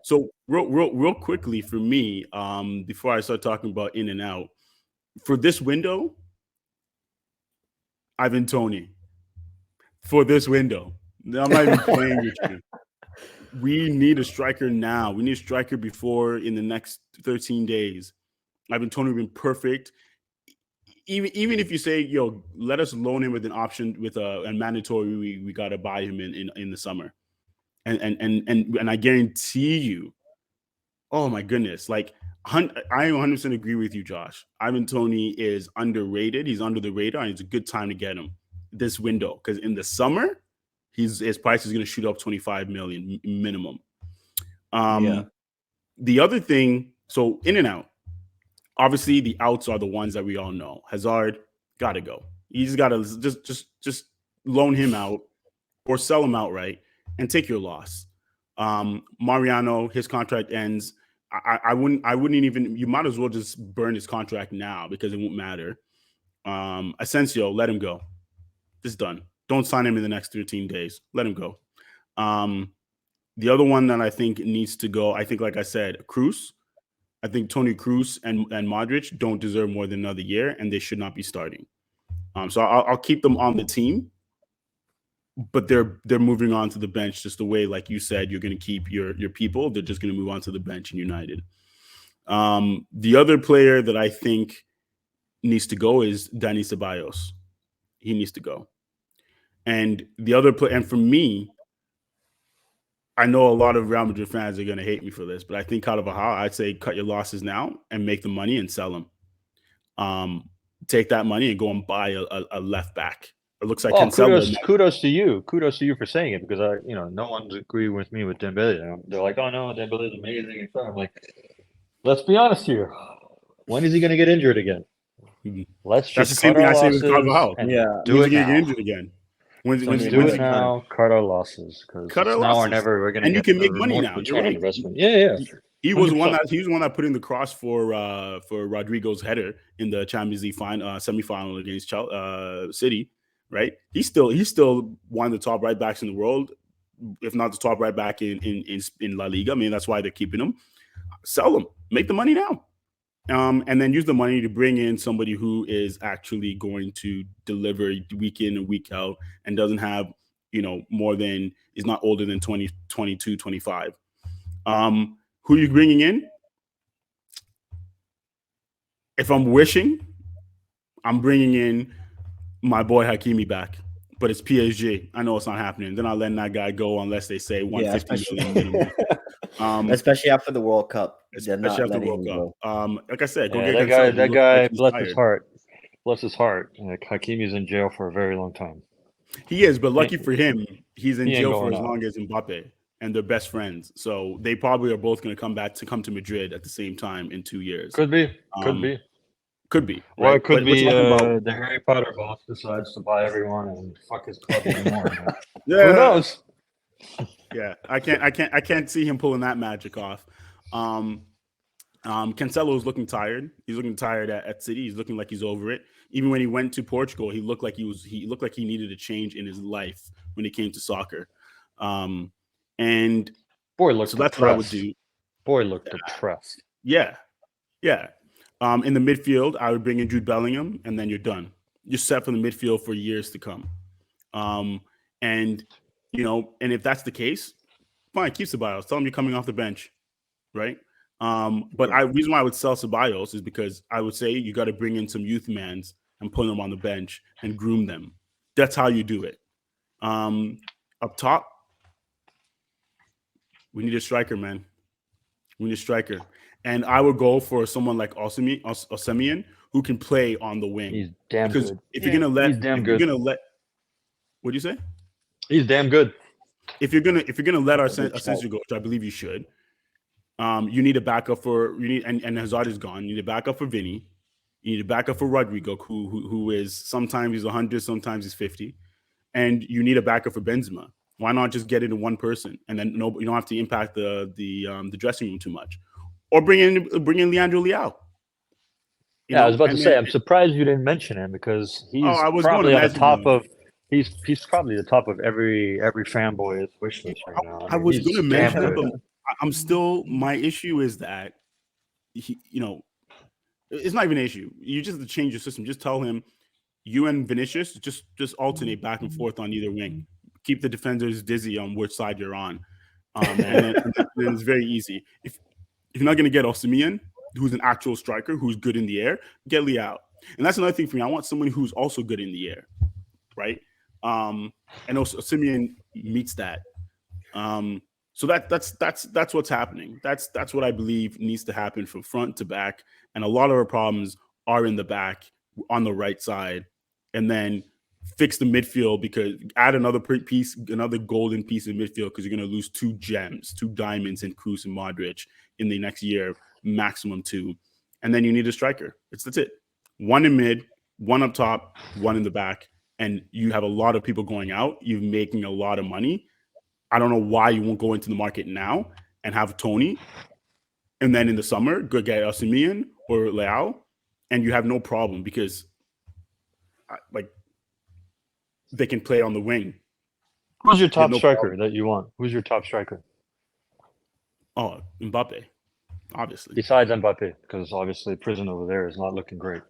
So real quickly for me, before I start talking about in and out, for this window, Ivan Toney. For this window, I'm not even playing with you. We need a striker now. We need a striker before in the next 13 days. Ivan Toney been perfect. Even if you say, let us loan him with an option with a mandatory, we got to buy him in the summer, and I guarantee you, oh my goodness, like I 100% agree with you, Josh. Ivan Toney is underrated. He's under the radar, and it's a good time to get him this window because in the summer, his price is going to shoot up 25 million minimum. The other thing, so in and out. Obviously, the outs are the ones that we all know. Hazard got to go. You just got to just loan him out or sell him outright and take your loss. Mariano, his contract ends. I wouldn't even. You might as well just burn his contract now because it won't matter. Asensio, let him go. It's done. Don't sign him in the next 13 days. Let him go. The other one that I think needs to go, I think, like I said, Kroos. I think Toni Kroos and Mudryk don't deserve more than another year, and they should not be starting. So I'll keep them on the team, but they're moving on to the bench just the way, like you said, you're going to keep your people. They're just going to move on to the bench in United. The other player that I think needs to go is Dani Ceballos. He needs to go. And the other player, and for me, I know a lot of Real Madrid fans are going to hate me for this, but I think Carvajal, I'd say cut your losses now and make the money and sell him. Take that money and go and buy a left back. It looks like kudos to you. Kudos to you for saying it because no one's agreeing with me with Dembele. They're like, oh no, Dembele is amazing. I'm like, let's be honest here. When is he going to get injured again? Let's just cut our losses. Do it get injured again. Do it now. Cut our losses because now or never. We're going to you can make money now. You're right. Investment. Yeah. He was one that put in the cross for Rodrigo's header in the Champions League semifinal against City. Right? He's still one of the top right backs in the world, if not the top right back in La Liga. I mean, that's why they're keeping him. Sell him. Make the money now. And then use the money to bring in somebody who is actually going to deliver week in and week out and doesn't have, is not older than 20, 22, 25. Who are you bringing in? If I'm wishing, I'm bringing in my boy Hakimi back. But it's PSG. I know it's not happening. They're not letting that guy go unless they say 150 million minimum. Especially after the World Cup. Especially after the World Cup. Like I said, go get that guy. Bless his heart. Hakimi's in jail for a very long time. He is, but lucky for him, he's in jail for as long as Mbappe. and they're best friends. So they probably are both going to come to Madrid at the same time in 2 years. Could be. Could be. Or Right? it could But we're be talking about the Harry Potter boss decides to buy everyone and fuck his club even more. yeah. Who knows? Yeah, I can't see him pulling that magic off. Cancelo is looking tired. He's looking tired at City. He's looking like he's over it. Even when he went to Portugal, he looked like he looked like he needed a change in his life when it came to soccer. And Boy looked so that's depressed. what I would do. Boy looked depressed. Yeah. In the midfield, I would bring in Jude Bellingham, and then you're done. You're set for the midfield for years to come. And if that's the case, fine, keep Ceballos. Tell him you're coming off the bench, right? Reason why I would sell Ceballos is because I would say you got to bring in some youth mans and put them on the bench and groom them. That's how you do it. Up top, we need a striker, man. We need a striker. And I would go for someone like Osimhen, who can play on the wing. He's damn good. If you're gonna he's damn good. What'd you say? He's damn good. If you're gonna let Asensio go, which I believe you should, you need a backup and Hazard is gone. You need a backup for Vinny. You need a backup for Rodrigo, who is sometimes he's 100, sometimes he's 50, and you need a backup for Benzema. Why not just get it in one person, and then you don't have to impact the dressing room too much, or bring in Leandro Leao. I was about to say, I'm surprised you didn't mention him because he's probably on the top of. He's probably the top of every fanboy's wish list right now. I was going to mention it, but I'm still. My issue is that it's not even an issue. You just have to change your system. Just tell him you and Vinicius just alternate back and forth on either wing. Keep the defenders dizzy on which side you're on, and then it's very easy. If you're not going to get Osimhen, who's an actual striker who's good in the air, get Leao. And that's another thing for me. I want someone who's also good in the air, right? And also Osimhen meets that. So that's what's happening. That's what I believe needs to happen from front to back. And a lot of our problems are in the back on the right side. And then fix the midfield, because add another piece, another golden piece in midfield, because you're going to lose two gems, two diamonds in Kroos and Mudryk in the next year, maximum 2. And then you need a striker. That's it. One in mid, one up top, one in the back. And you have a lot of people going out. You're making a lot of money. I don't know why you won't go into the market now and have Tony, and then in the summer, go get Osimhen or Leao, and you have no problem, because they can play on the wing. Who's your top striker that you want? Who's your top striker? Oh, Mbappe, obviously. Besides Mbappe, because obviously prison over there is not looking great.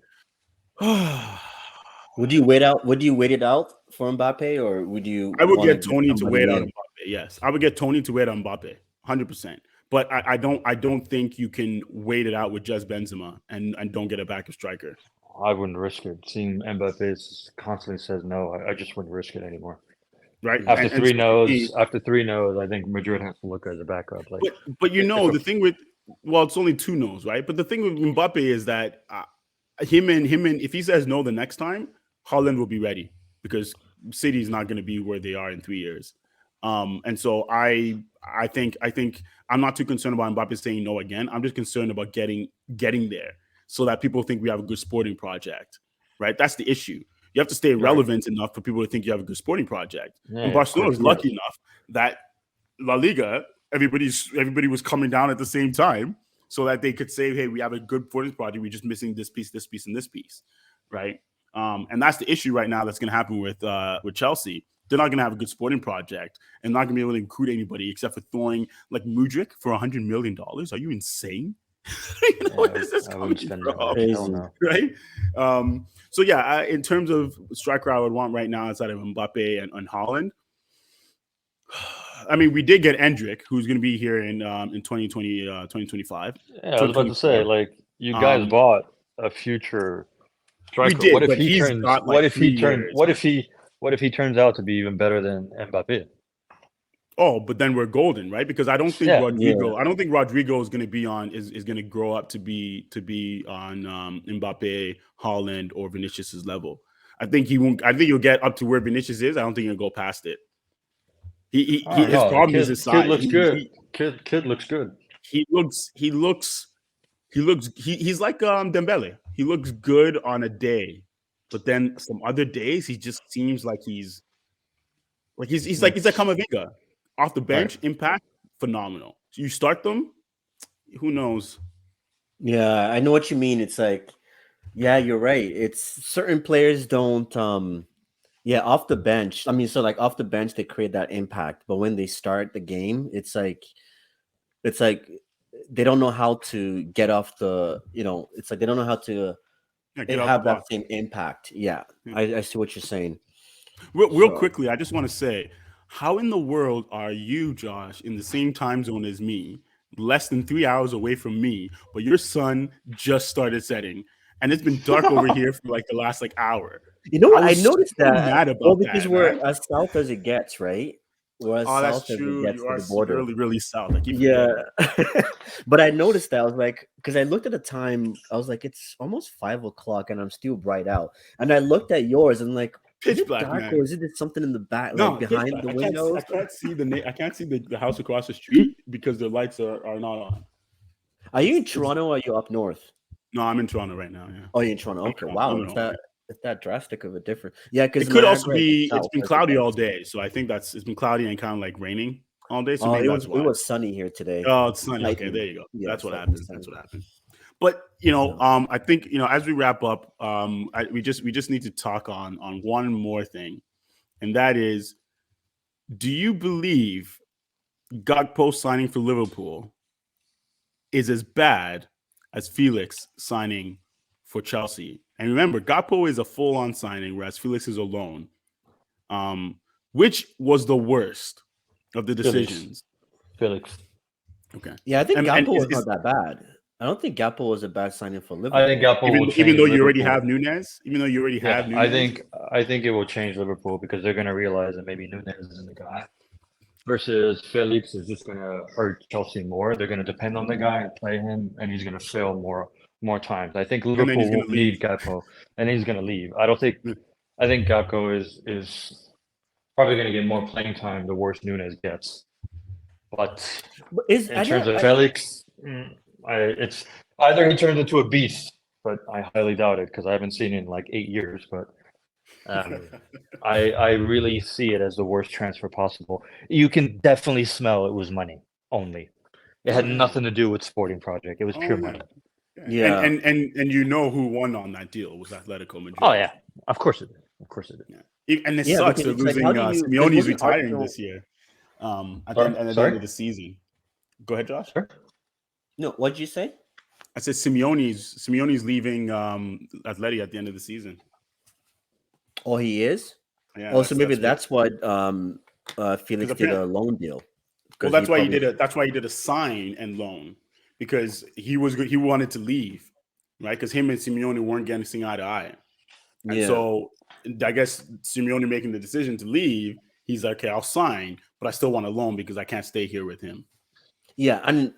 Would you wait it out for Mbappe, or would you? I would get Tony to wait on Mbappe. Yes, I would get Tony to wait on Mbappe, 100%. But I don't think you can wait it out with just Benzema and don't get a backup striker. I wouldn't risk it. Seeing Mbappe constantly says no, I just wouldn't risk it anymore. Right. After three no's, I think Madrid has to look at the backup. But the thing with it's only 2 no's, right? But the thing with Mbappe is that him and if he says no the next time, Haaland will be ready, because City's not going to be where they are in 3 years. And so I think I'm not too concerned about Mbappe saying no again. I'm just concerned about getting there, so that people think we have a good sporting project, right? That's the issue. You have to stay relevant enough for people to think you have a good sporting project. Yeah, and Barcelona is lucky enough that La Liga, everybody was coming down at the same time, so that they could say, hey, we have a good sporting project. We're just missing this piece, and this piece, right? And that's the issue right now that's going to happen with Chelsea. They're not going to have a good sporting project and not going to be able to recruit anybody except for throwing like Mudryk for $100 million. Are you insane? Where is this coming from? Right? So in terms of striker I would want right now outside of Mbappe and Haaland, I mean, we did get Endrick, who's going to be here in 2025. Yeah, I was about to say, you guys bought a future striker. We did, What if he turns out to be even better than Mbappe? Oh, but then we're golden, right? Because I don't think Rodrigo. I don't think Rodrigo is going to be on is going to grow up to be on Mbappe, Haaland, or Vinicius's level. I think he won't. I think he'll get up to where Vinicius is. I don't think he'll go past it. His problem is his size. Kid looks good. Kid looks good. He's like Dembele. He looks good on a day, but then some other days he just seems like he's like Camavinga. Off the bench, impact phenomenal. So you start them, who knows? Yeah, I know what you mean. It's like, yeah, you're right. It's certain players don't off the bench. I mean, so like off the bench they create that impact, but when they start the game, it's like they don't know how to get off the, it's like they don't know how to have that same impact. Yeah. I see what you're saying. Real quickly, I just want to say, how in the world are you, Josh, in the same time zone as me, less than 3 hours away from me, but your sun just started setting, and it's been dark over here for like the last hour? You know what? I noticed so that. Mad about because that, we're man. as south as it gets, right? We're as south That's as true. it gets You to are the border. really, really south. Yeah. But I noticed that. I was like, because I looked at the time, I was like, it's almost 5:00 and I'm still bright out. And I looked at yours and like, pitch is it black, dark, man. or is it something in the back, No, like behind the windows? I can't see I can't see the house across the street because the lights are not on. Are you in Toronto or are you up north? No, I'm in Toronto right now. Yeah. Oh, you're in Toronto. Okay. Wow. It's that drastic of a difference. Yeah, because it could also be it's been cloudy all day, so I think it's been cloudy and kind of like raining all day. So maybe that's why. It was sunny here today. Oh, it's sunny. Okay, there you go. Yeah, that's what happened. That's what happened. But I think as we wrap up, we just need to talk on one more thing, and that is, do you believe Gakpo signing for Liverpool is as bad as Felix signing for Chelsea? And remember, Gakpo is a full-on signing, whereas Felix is a loan. Which was the worst of the decisions? Felix. Okay. Yeah, I think Gakpo was not that bad. I don't think Gakpo was a bad signing for Liverpool. I think Gakpo even though you already have Nunez, I think it will change Liverpool because they're going to realize that maybe Nunez isn't the guy. Versus Felix is just going to hurt Chelsea more. They're going to depend on the guy and play him, and he's going to fail more times. I think Liverpool will need Gakpo, and he's going to leave. I think Gakpo is probably going to get more playing time the worse Nunez gets. But in terms of Felix, it's either he turns into a beast, but I highly doubt it because I haven't seen it in like 8 years. But I really see it as the worst transfer possible. You can definitely smell it was money only. It had nothing to do with sporting project. It was pure money. Yeah, and who won on that deal was Atletico Madrid. Oh yeah, of course it did. Yeah. And it sucks they're losing. Simeone's retiring this year. At the end of the season. Go ahead, Josh. Sure. No, what did you say? I said Simeone's leaving Atleti at the end of the season. Oh, he is? Yeah. Oh, so maybe that's what Felix did a loan deal. Well, that's why he did a sign and loan, because he wanted to leave, right? Because him and Simeone weren't getting eye to eye. And so I guess Simeone making the decision to leave, he's like, okay, I'll sign, but I still want a loan because I can't stay here with him. Yeah, and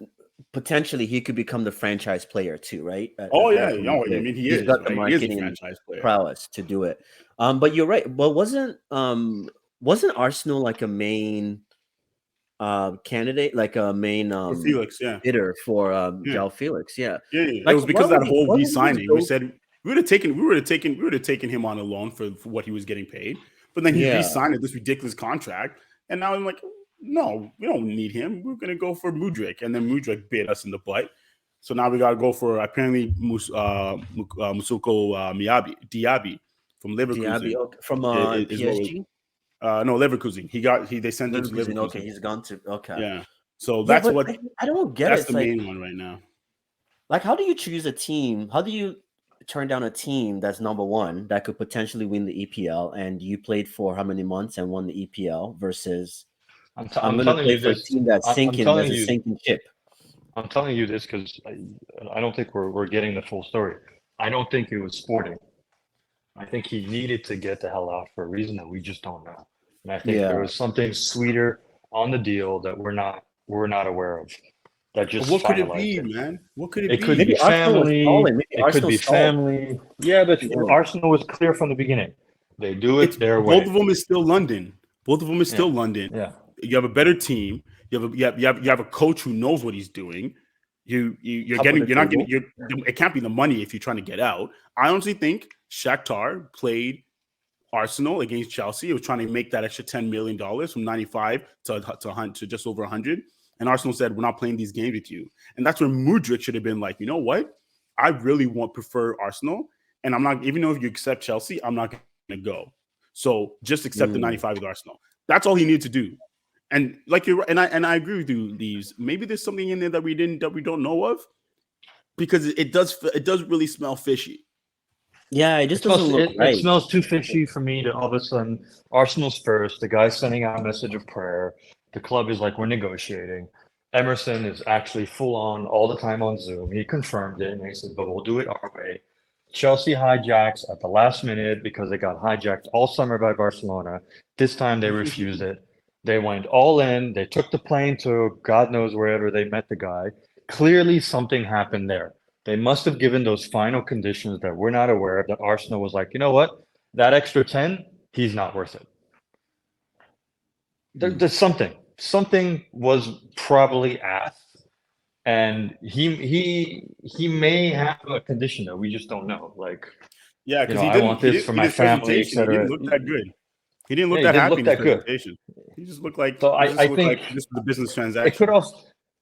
potentially he could become the franchise player too, right? I mean, he's got the marketing franchise player prowess to do it. But you're right. But wasn't Arsenal like a main candidate, like a main Felix, bidder for João Felix? Yeah. Like, it was because of that whole re-signing. We said we would have taken him on a loan for what he was getting paid, but then he re-signed this ridiculous contract, and now I'm like, no, we don't need him. We're gonna go for Mudryk, and then Mudryk bit us in the butt. So now we gotta go for apparently Musuko Diaby from Leverkusen. From PSG. No, Leverkusen. They sent him to Leverkusen. Okay, he's gone to. Okay. Yeah. So that's what I don't get. That's the main one right now. Like, how do you choose a team? How do you turn down a team that's number one that could potentially win the EPL, and you played for how many months and won the EPL versus I'm going to play for a team that's sinking, that's a sinking ship. I'm telling you this because I don't think we're getting the full story. I don't think it was sporting. I think he needed to get the hell out for a reason that we just don't know. And I think there was something sweeter on the deal that we're not aware of. That just what could it be, man? What could it be? It could be family. It could be family. Yeah, but Arsenal was clear from the beginning. They do it their way. Both of them is still London. Yeah. you have a better team. You have a coach who knows what he's doing. It can't be the money if you're trying to get out. I honestly think Shakhtar played Arsenal against Chelsea. It was trying to make that extra $10 million from 95 to just over 100. And Arsenal said, we're not playing these games with you. And that's where Mudryk should have been like, you know what? I really prefer Arsenal. And I'm not, even though if you accept Chelsea, I'm not going to go. So just accept the 95 with Arsenal. That's all he needed to do. And like you're, and I agree with you, Leaves. Maybe there's something in there that we don't know of, because it does really smell fishy. Yeah, it just doesn't look right. It smells too fishy for me to all of a sudden Arsenal's first. The guy's sending out a message of prayer. The club is like, we're negotiating. Emerson is actually full on all the time on Zoom. He confirmed it and he said, but we'll do it our way. Chelsea hijacks at the last minute because they got hijacked all summer by Barcelona. This time they refused it. They went all in. They took the plane to God knows wherever they met the guy. Clearly something happened there. They must have given those final conditions that we're not aware of, that Arsenal was like, you know what? That extra 10, he's not worth it. There's something. Something was probably asked. And he may have a condition that we just don't know. Like, yeah, because I want this for my family, etc. He didn't look that good. He didn't look that happy in his presentation. He just looked like, so I think like this was a business transaction.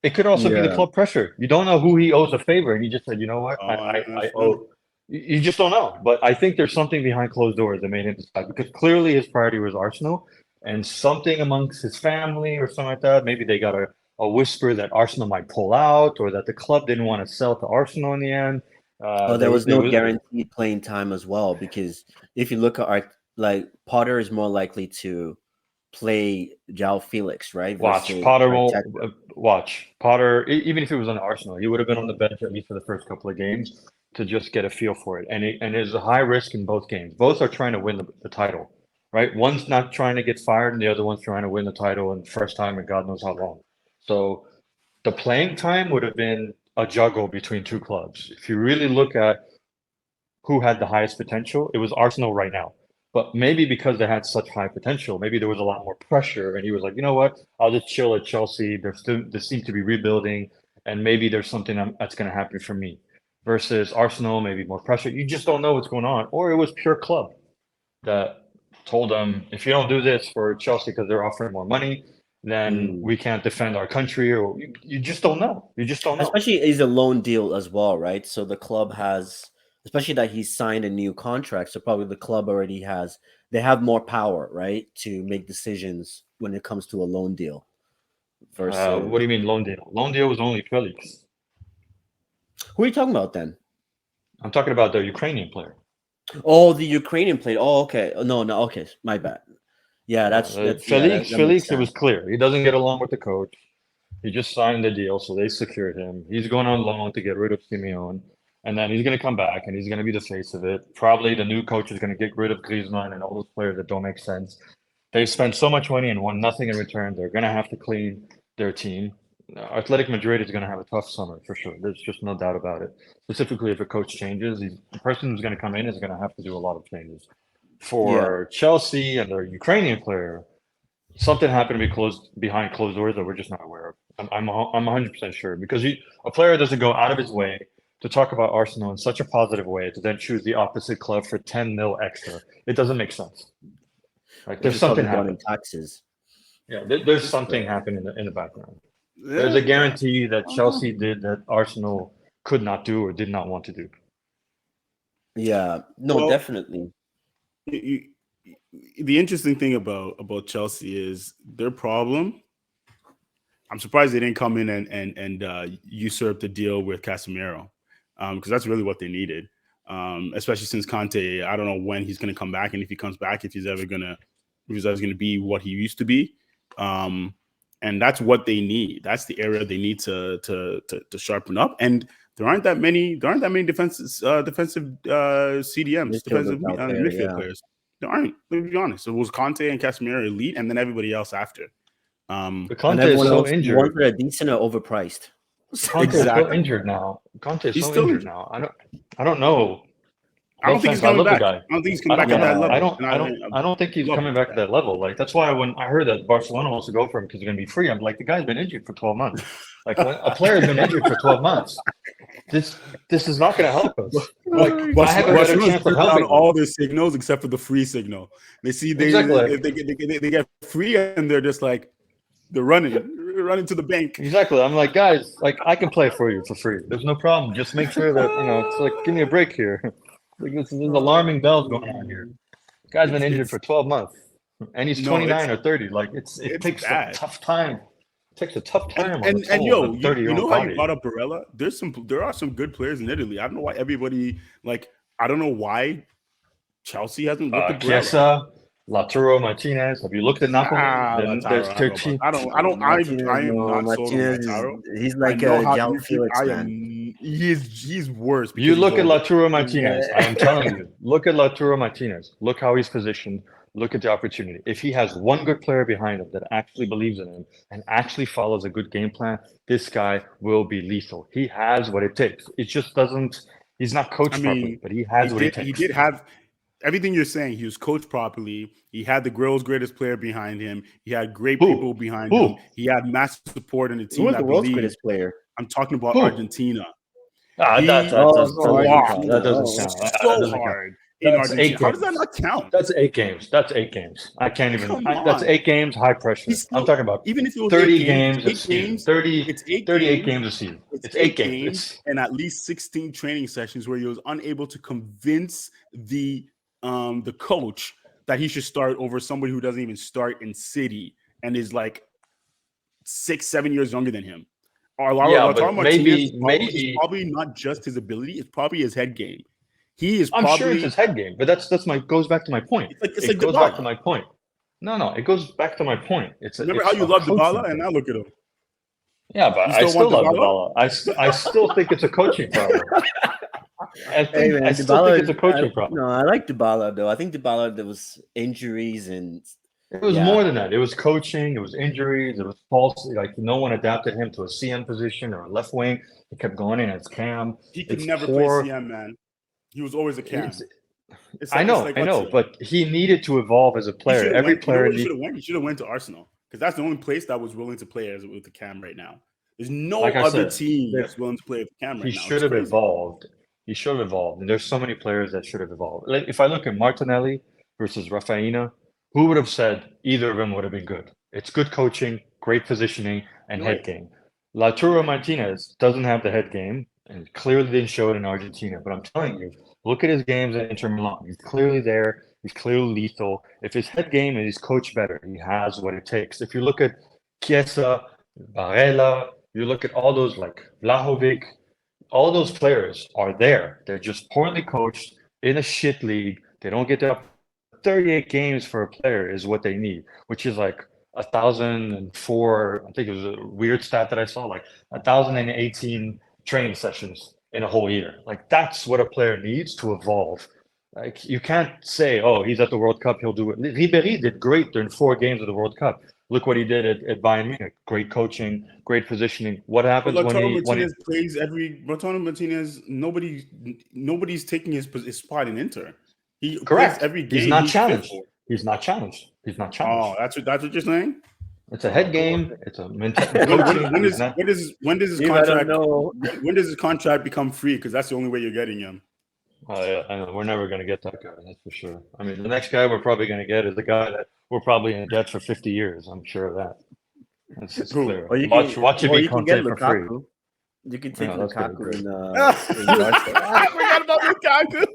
It could also be the club pressure. You don't know who he owes a favor, and he just said, you know what, I owe. You just don't know. But I think there's something behind closed doors that made him decide, because clearly his priority was Arsenal, and something amongst his family or something like that. Maybe they got a whisper that Arsenal might pull out, or that the club didn't want to sell to Arsenal in the end. There was no guaranteed playing time as well, because if you look at Potter is more likely to play João Felix, right? Watch Potter. Even if it was on Arsenal, he would have been on the bench at least for the first couple of games to just get a feel for it. And there's a high risk in both games. Both are trying to win the title, right? One's not trying to get fired, and the other one's trying to win the title, and first time in God knows how long. So the playing time would have been a juggle between two clubs. If you really look at who had the highest potential, it was Arsenal right now. But maybe because they had such high potential, maybe there was a lot more pressure, and he was like, you know what, I'll just chill at Chelsea. They seem to be rebuilding, and maybe there's something that's going to happen for me. Versus Arsenal, maybe more pressure. You just don't know what's going on. Or it was pure club that told them, if you don't do this for Chelsea because they're offering more money, then we can't defend our country. Or you just don't know. You just don't know. Especially it's a loan deal as well, right? So the club has, especially that he's signed a new contract, so probably the club already they have more power, right, to make decisions when it comes to a loan deal. Versus, what do you mean loan deal? Loan deal was only Felix. Who are you talking about then? I'm talking about the Ukrainian player. Oh, the Ukrainian player. Oh, okay. No, okay. My bad. Yeah, that's Felix. It was clear he doesn't get along with the coach. He just signed the deal, so they secured him. He's going on loan to get rid of Simeone. And then he's going to come back, and he's going to be the face of it. Probably the new coach is going to get rid of Griezmann and all those players that don't make sense. They've spent so much money and won nothing in return. They're going to have to clean their team. Athletic Madrid is going to have a tough summer for sure. There's just no doubt about it. Specifically, if a coach changes, the person who's going to come in is going to have to do a lot of changes. For Chelsea and the Ukrainian player, something happened to be behind closed doors that we're just not aware of. I'm 100% sure, because a player doesn't go out of his way to talk about Arsenal in such a positive way to then choose the opposite club for 10 mil extra. It doesn't make sense. Like, there's something happening. Taxes. Yeah, there's something happening in the background. There's a guarantee that Chelsea did that Arsenal could not do or did not want to do. Yeah, no, definitely. The interesting thing about Chelsea is their problem. I'm surprised they didn't come in and usurp the deal with Casemiro, because that's really what they needed. Especially since Conte, I don't know when he's going to come back, and if he comes back, if he's ever going to be what he used to be. And that's what they need. That's the area they need to sharpen up. And there aren't that many defensive CDMs, defensive midfield players. There aren't. To be honest, it was Conte and Casemiro elite, and then everybody else after. Conte is so injured. Ones that are decent or overpriced. Conte is so injured now. Conte is so injured now. I don't know I don't think he's coming back. I don't think he's coming back at that level. I don't think he's coming back at that level. Like that's why when I heard that Barcelona wants to go for him because he's going to be free, I'm like, the guy's been injured for 12 months. Like when a player's been injured for 12 months, this is not going to help us. Like Barcelona's put down all their signals except for the free signal. They see they get free and they're just like they're running to the bank. Exactly. I'm like, guys, like I can play for you for free. There's no problem. Just make sure that it's like give me a break here. Like, there's alarming bells going on here. The guy's been injured for 12 months, and he's 29 or 30. Like it takes a tough time. It takes a tough time. And yo, you know how you brought up Barella? There are some good players in Italy. I don't know why everybody I don't know why Chelsea hasn't looked at Chiesa, Lautaro Martinez. Have you looked at Napoli? There's their team. I am not sold on Lautaro. He's like a João Felix, man. He's worse. You look at Lautaro Martinez. I'm telling you, look at Lautaro Martinez. Look how he's positioned. Look at the opportunity. If he has one good player behind him that actually believes in him and actually follows a good game plan, this guy will be lethal. He has what it takes. It just doesn't. He's not coached properly, but he has what it takes. He did have everything you're saying. He was coached properly. He had the world's greatest player behind him. He had great people behind him. He had massive support in the team. Who was the world's greatest player? I'm talking about Argentina. That doesn't count. So hard. That's 8 games. How does that not count? That's 8 games. That's 8 games. I can't even. That's 8 games, high pressure. I'm talking about even if it was 30 games, 8 games, 38 games a season. It's 8 games and at least 16 training sessions where he was unable to convince the coach that he should start over somebody who doesn't even start in City and is like 6-7 years younger than him. But maybe it's probably not just his ability; it's probably his head game. I'm sure it's his head game, but that's goes back to my point. It goes back to my point. No, it goes back to my point. Remember how you loved Dybala, and now look at him. Yeah, but I still love Dybala. I still think it's a coaching problem. I still think it's a coaching problem. No, I like Dybala though. I think Dybala, there was injuries and it was more than that. It was coaching. It was injuries. It was false. Like no one adapted him to a CM position or a left wing. He kept going in as cam. He could never play CM, man. He was always a cam. I know, but he needed to evolve as a player. Every player he should have went to Arsenal because that's the only place that was willing to play with the cam right now. There's no other team that's willing to play with the cam right now. He should have evolved. He should have evolved. And there's so many players that should have evolved. Like if I look at Martinelli versus Rafinha, who would have said either of them would have been good? It's good coaching, great positioning, and head game. Lautaro Martinez doesn't have the head game and clearly didn't show it in Argentina. But I'm telling you, look at his games at Inter Milan. He's clearly there. He's clearly lethal. If his head game and he's coached better, he has what it takes. If you look at Chiesa, Barella, you look at all those like Vlahovic, all those players are there. They're just poorly coached in a shit league. They don't get up. 38 games for a player is what they need, which is like 1,004. I think it was a weird stat that I saw, like 1,018 training sessions in a whole year. Like that's what a player needs to evolve. Like you can't say, oh, he's at the World Cup, he'll do it. Ribéry did great during 4 games of the World Cup. Look what he did at Bayern Munich. Great coaching, great positioning. What happens when he plays Lautaro Martinez? Nobody's taking his spot in Inter. He plays every game. He's not challenged. He's not challenged. Oh, that's what you're saying? It's a head game. It's a mental. When does his contract become free? Because that's the only way you're getting him. Oh yeah, I know. We're never going to get that guy. That's for sure. I mean, the next guy we're probably going to get is the guy that we're probably in debt for 50 years. I'm sure of that. That's clear. Watch it be content for free. You can take Lukaku in Barcelona. I forgot about Lukaku.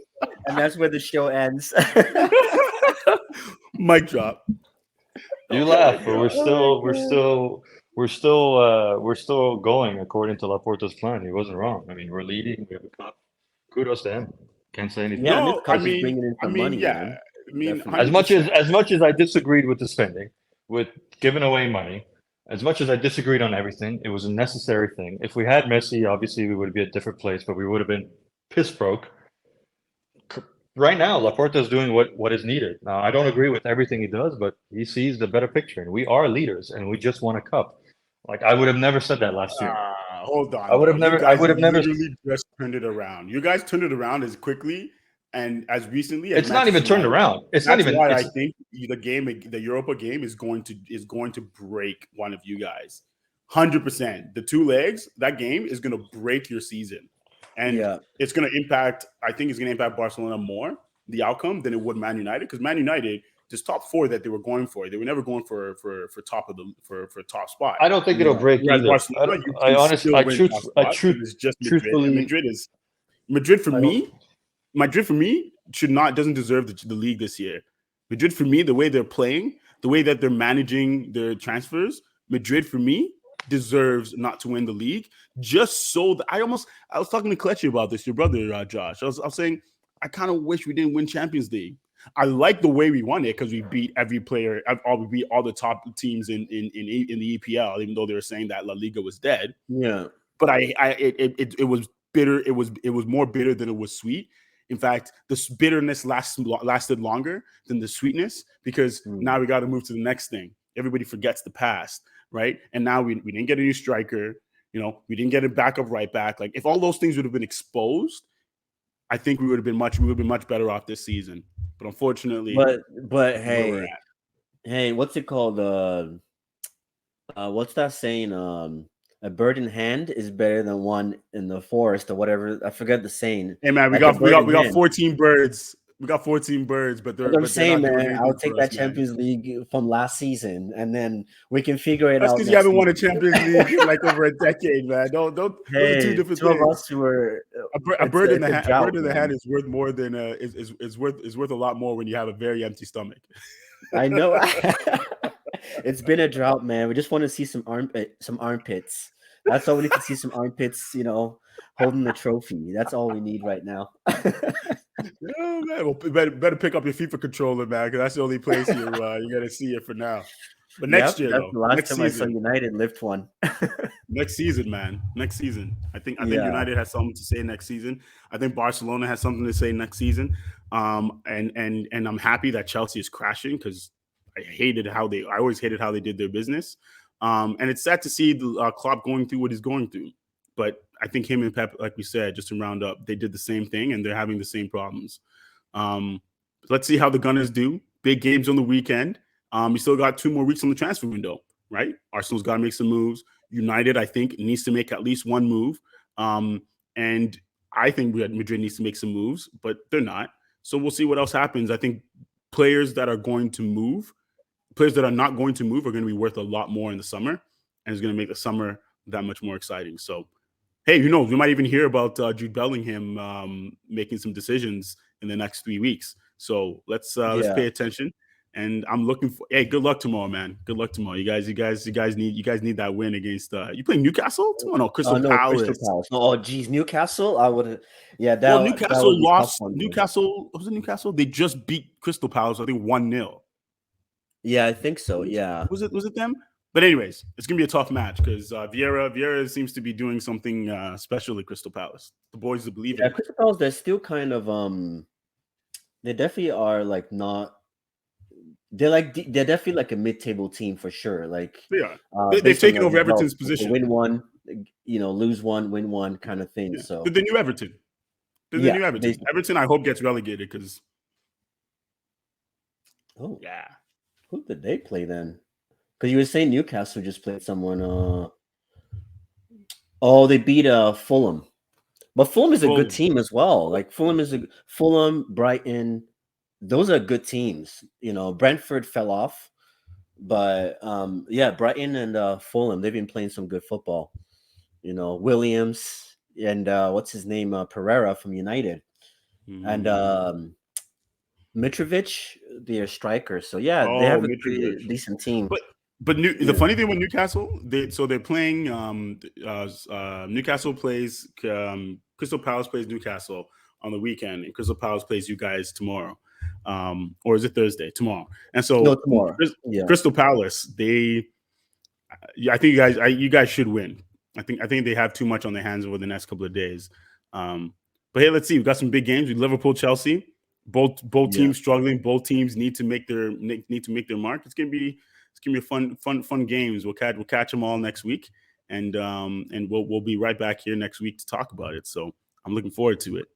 And that's where the show ends. Mic drop. You laugh, but we're still going according to Laporta's plan. He wasn't wrong. I mean, we're leading. We have a cup. Kudos to him. Can't say anything. Yeah, bringing in some money. Yeah, as much as I disagreed with the spending, with giving away money, as much as I disagreed on everything, it was a necessary thing. If we had Messi, obviously we would be at a different place, but we would have been piss broke. Right now, Laporta is doing what is needed. Now, I don't agree with everything he does, but he sees the better picture, and we are leaders, and we just won a cup. Like I would have never said that last year. Hold on. I would have never. Just turned it around. You guys turned it around as quickly And as recently as it's not even Manchester turned United, around. It's that's not even. why I It's, think the Europa game is going to break one of you guys. 100%. The 2 legs, that game is going to break your season, and it's going to impact. I think it's going to impact Barcelona more the outcome than it would Man United, because Man United, this top 4 that they were going for, they were never going for top of the for top spot. I don't think it'll break Whereas either. Barcelona, you can still win top spot, and it's just Madrid. And Madrid for me doesn't deserve the league this year. Madrid for me, the way they're playing, the way that they're managing their transfers, Madrid for me deserves not to win the league. Just so that I was talking to Kelechi about this, your brother Josh. I was saying I kind of wish we didn't win Champions League. I like the way we won it because we beat every player, we beat all the top teams in the EPL, even though they were saying that La Liga was dead. Yeah, but it was bitter. It was more bitter than it was sweet. In fact, the bitterness lasted longer than the sweetness, because now we got to move to the next thing. Everybody forgets the past, right? And now we didn't get a new striker. We didn't get a backup right back. Like, if all those things would have been exposed, I think we would have been much better off this season. But unfortunately, but hey, what's it called? What's that saying? A bird in hand is better than one in the forest, or whatever. I forget the saying. Hey man, we got 14 birds. We got 14 birds, but they're. I'm saying, man, I'll take that Champions League from last season, and then we can figure it out. That's because you haven't won a Champions League in like over a decade, man. Don't. Hey, those are 2 different things. Of us were a bird in the hand. A bird in the hand is worth more than is worth a lot more when you have a very empty stomach. I know. It's been a drought, man. We just want to see some armpits. That's all we need to see, some armpits, holding the trophy. That's all we need right now. Oh, man. Well, better pick up your FIFA controller, man, because that's the only place you're going to see it for now. But next year, though. The last time I saw United lift one. Next season, man. Next season. I think United has something to say next season. I think Barcelona has something to say next season. And I'm happy that Chelsea is crashing, because I always hated how they did their business. And it's sad to see the Klopp going through what he's going through. But I think him and Pep, like we said, just to round up, they did the same thing, and they're having the same problems. Let's see how the Gunners do. Big games on the weekend. We still got 2 more weeks on the transfer window, right? Arsenal's got to make some moves. United, I think, needs to make at least 1 move. And I think Madrid needs to make some moves, but they're not. So we'll see what else happens. I think players that are not going to move are going to be worth a lot more in the summer, and it's going to make the summer that much more exciting. So, hey, we might even hear about Jude Bellingham making some decisions in the next 3 weeks. So let's pay attention. And I'm looking for. Hey, good luck tomorrow, man. Good luck tomorrow. You guys need that win against. You playing Newcastle tomorrow? No, Crystal Palace. Crystal Palace. Oh, geez, Newcastle. I would. Yeah, that. Well, Newcastle that lost. Newcastle, was it Newcastle? They just beat Crystal Palace, I think 1-0. Yeah, I think so. Yeah. Was it them? But anyways, it's gonna be a tough match, because Vieira seems to be doing something special at Crystal Palace. The boys that believe in it. Crystal Palace, they're still kind of they definitely are like not. They're definitely like a mid-table team for sure. Like they are. They've taken over Everton's position. Win one, lose one, win one kind of thing. Yeah. So the new Everton. Everton, I hope, gets relegated, because. Oh yeah. Who did they play then? Because you were saying Newcastle just played someone. They beat Fulham, but Fulham is a good team as well. Like Fulham, Brighton. Those are good teams. Brentford fell off, but Brighton and Fulham, they've been playing some good football. Williams and what's his name, Pereira from United, and Mitrovic, their striker. So they have a pretty decent team. But the funny thing with Newcastle, they're playing. Newcastle plays Crystal Palace plays Newcastle on the weekend, and Crystal Palace plays you guys tomorrow. Or is it Thursday? Tomorrow. And so tomorrow. Crystal Palace, I think you guys should win. I think they have too much on their hands over the next couple of days. But hey, let's see. We've got some big games with Liverpool, Chelsea. Both teams struggling. Both teams need to make their mark. It's gonna be fun games. We'll catch them all next week, and we'll be right back here next week to talk about it. So I'm looking forward to it.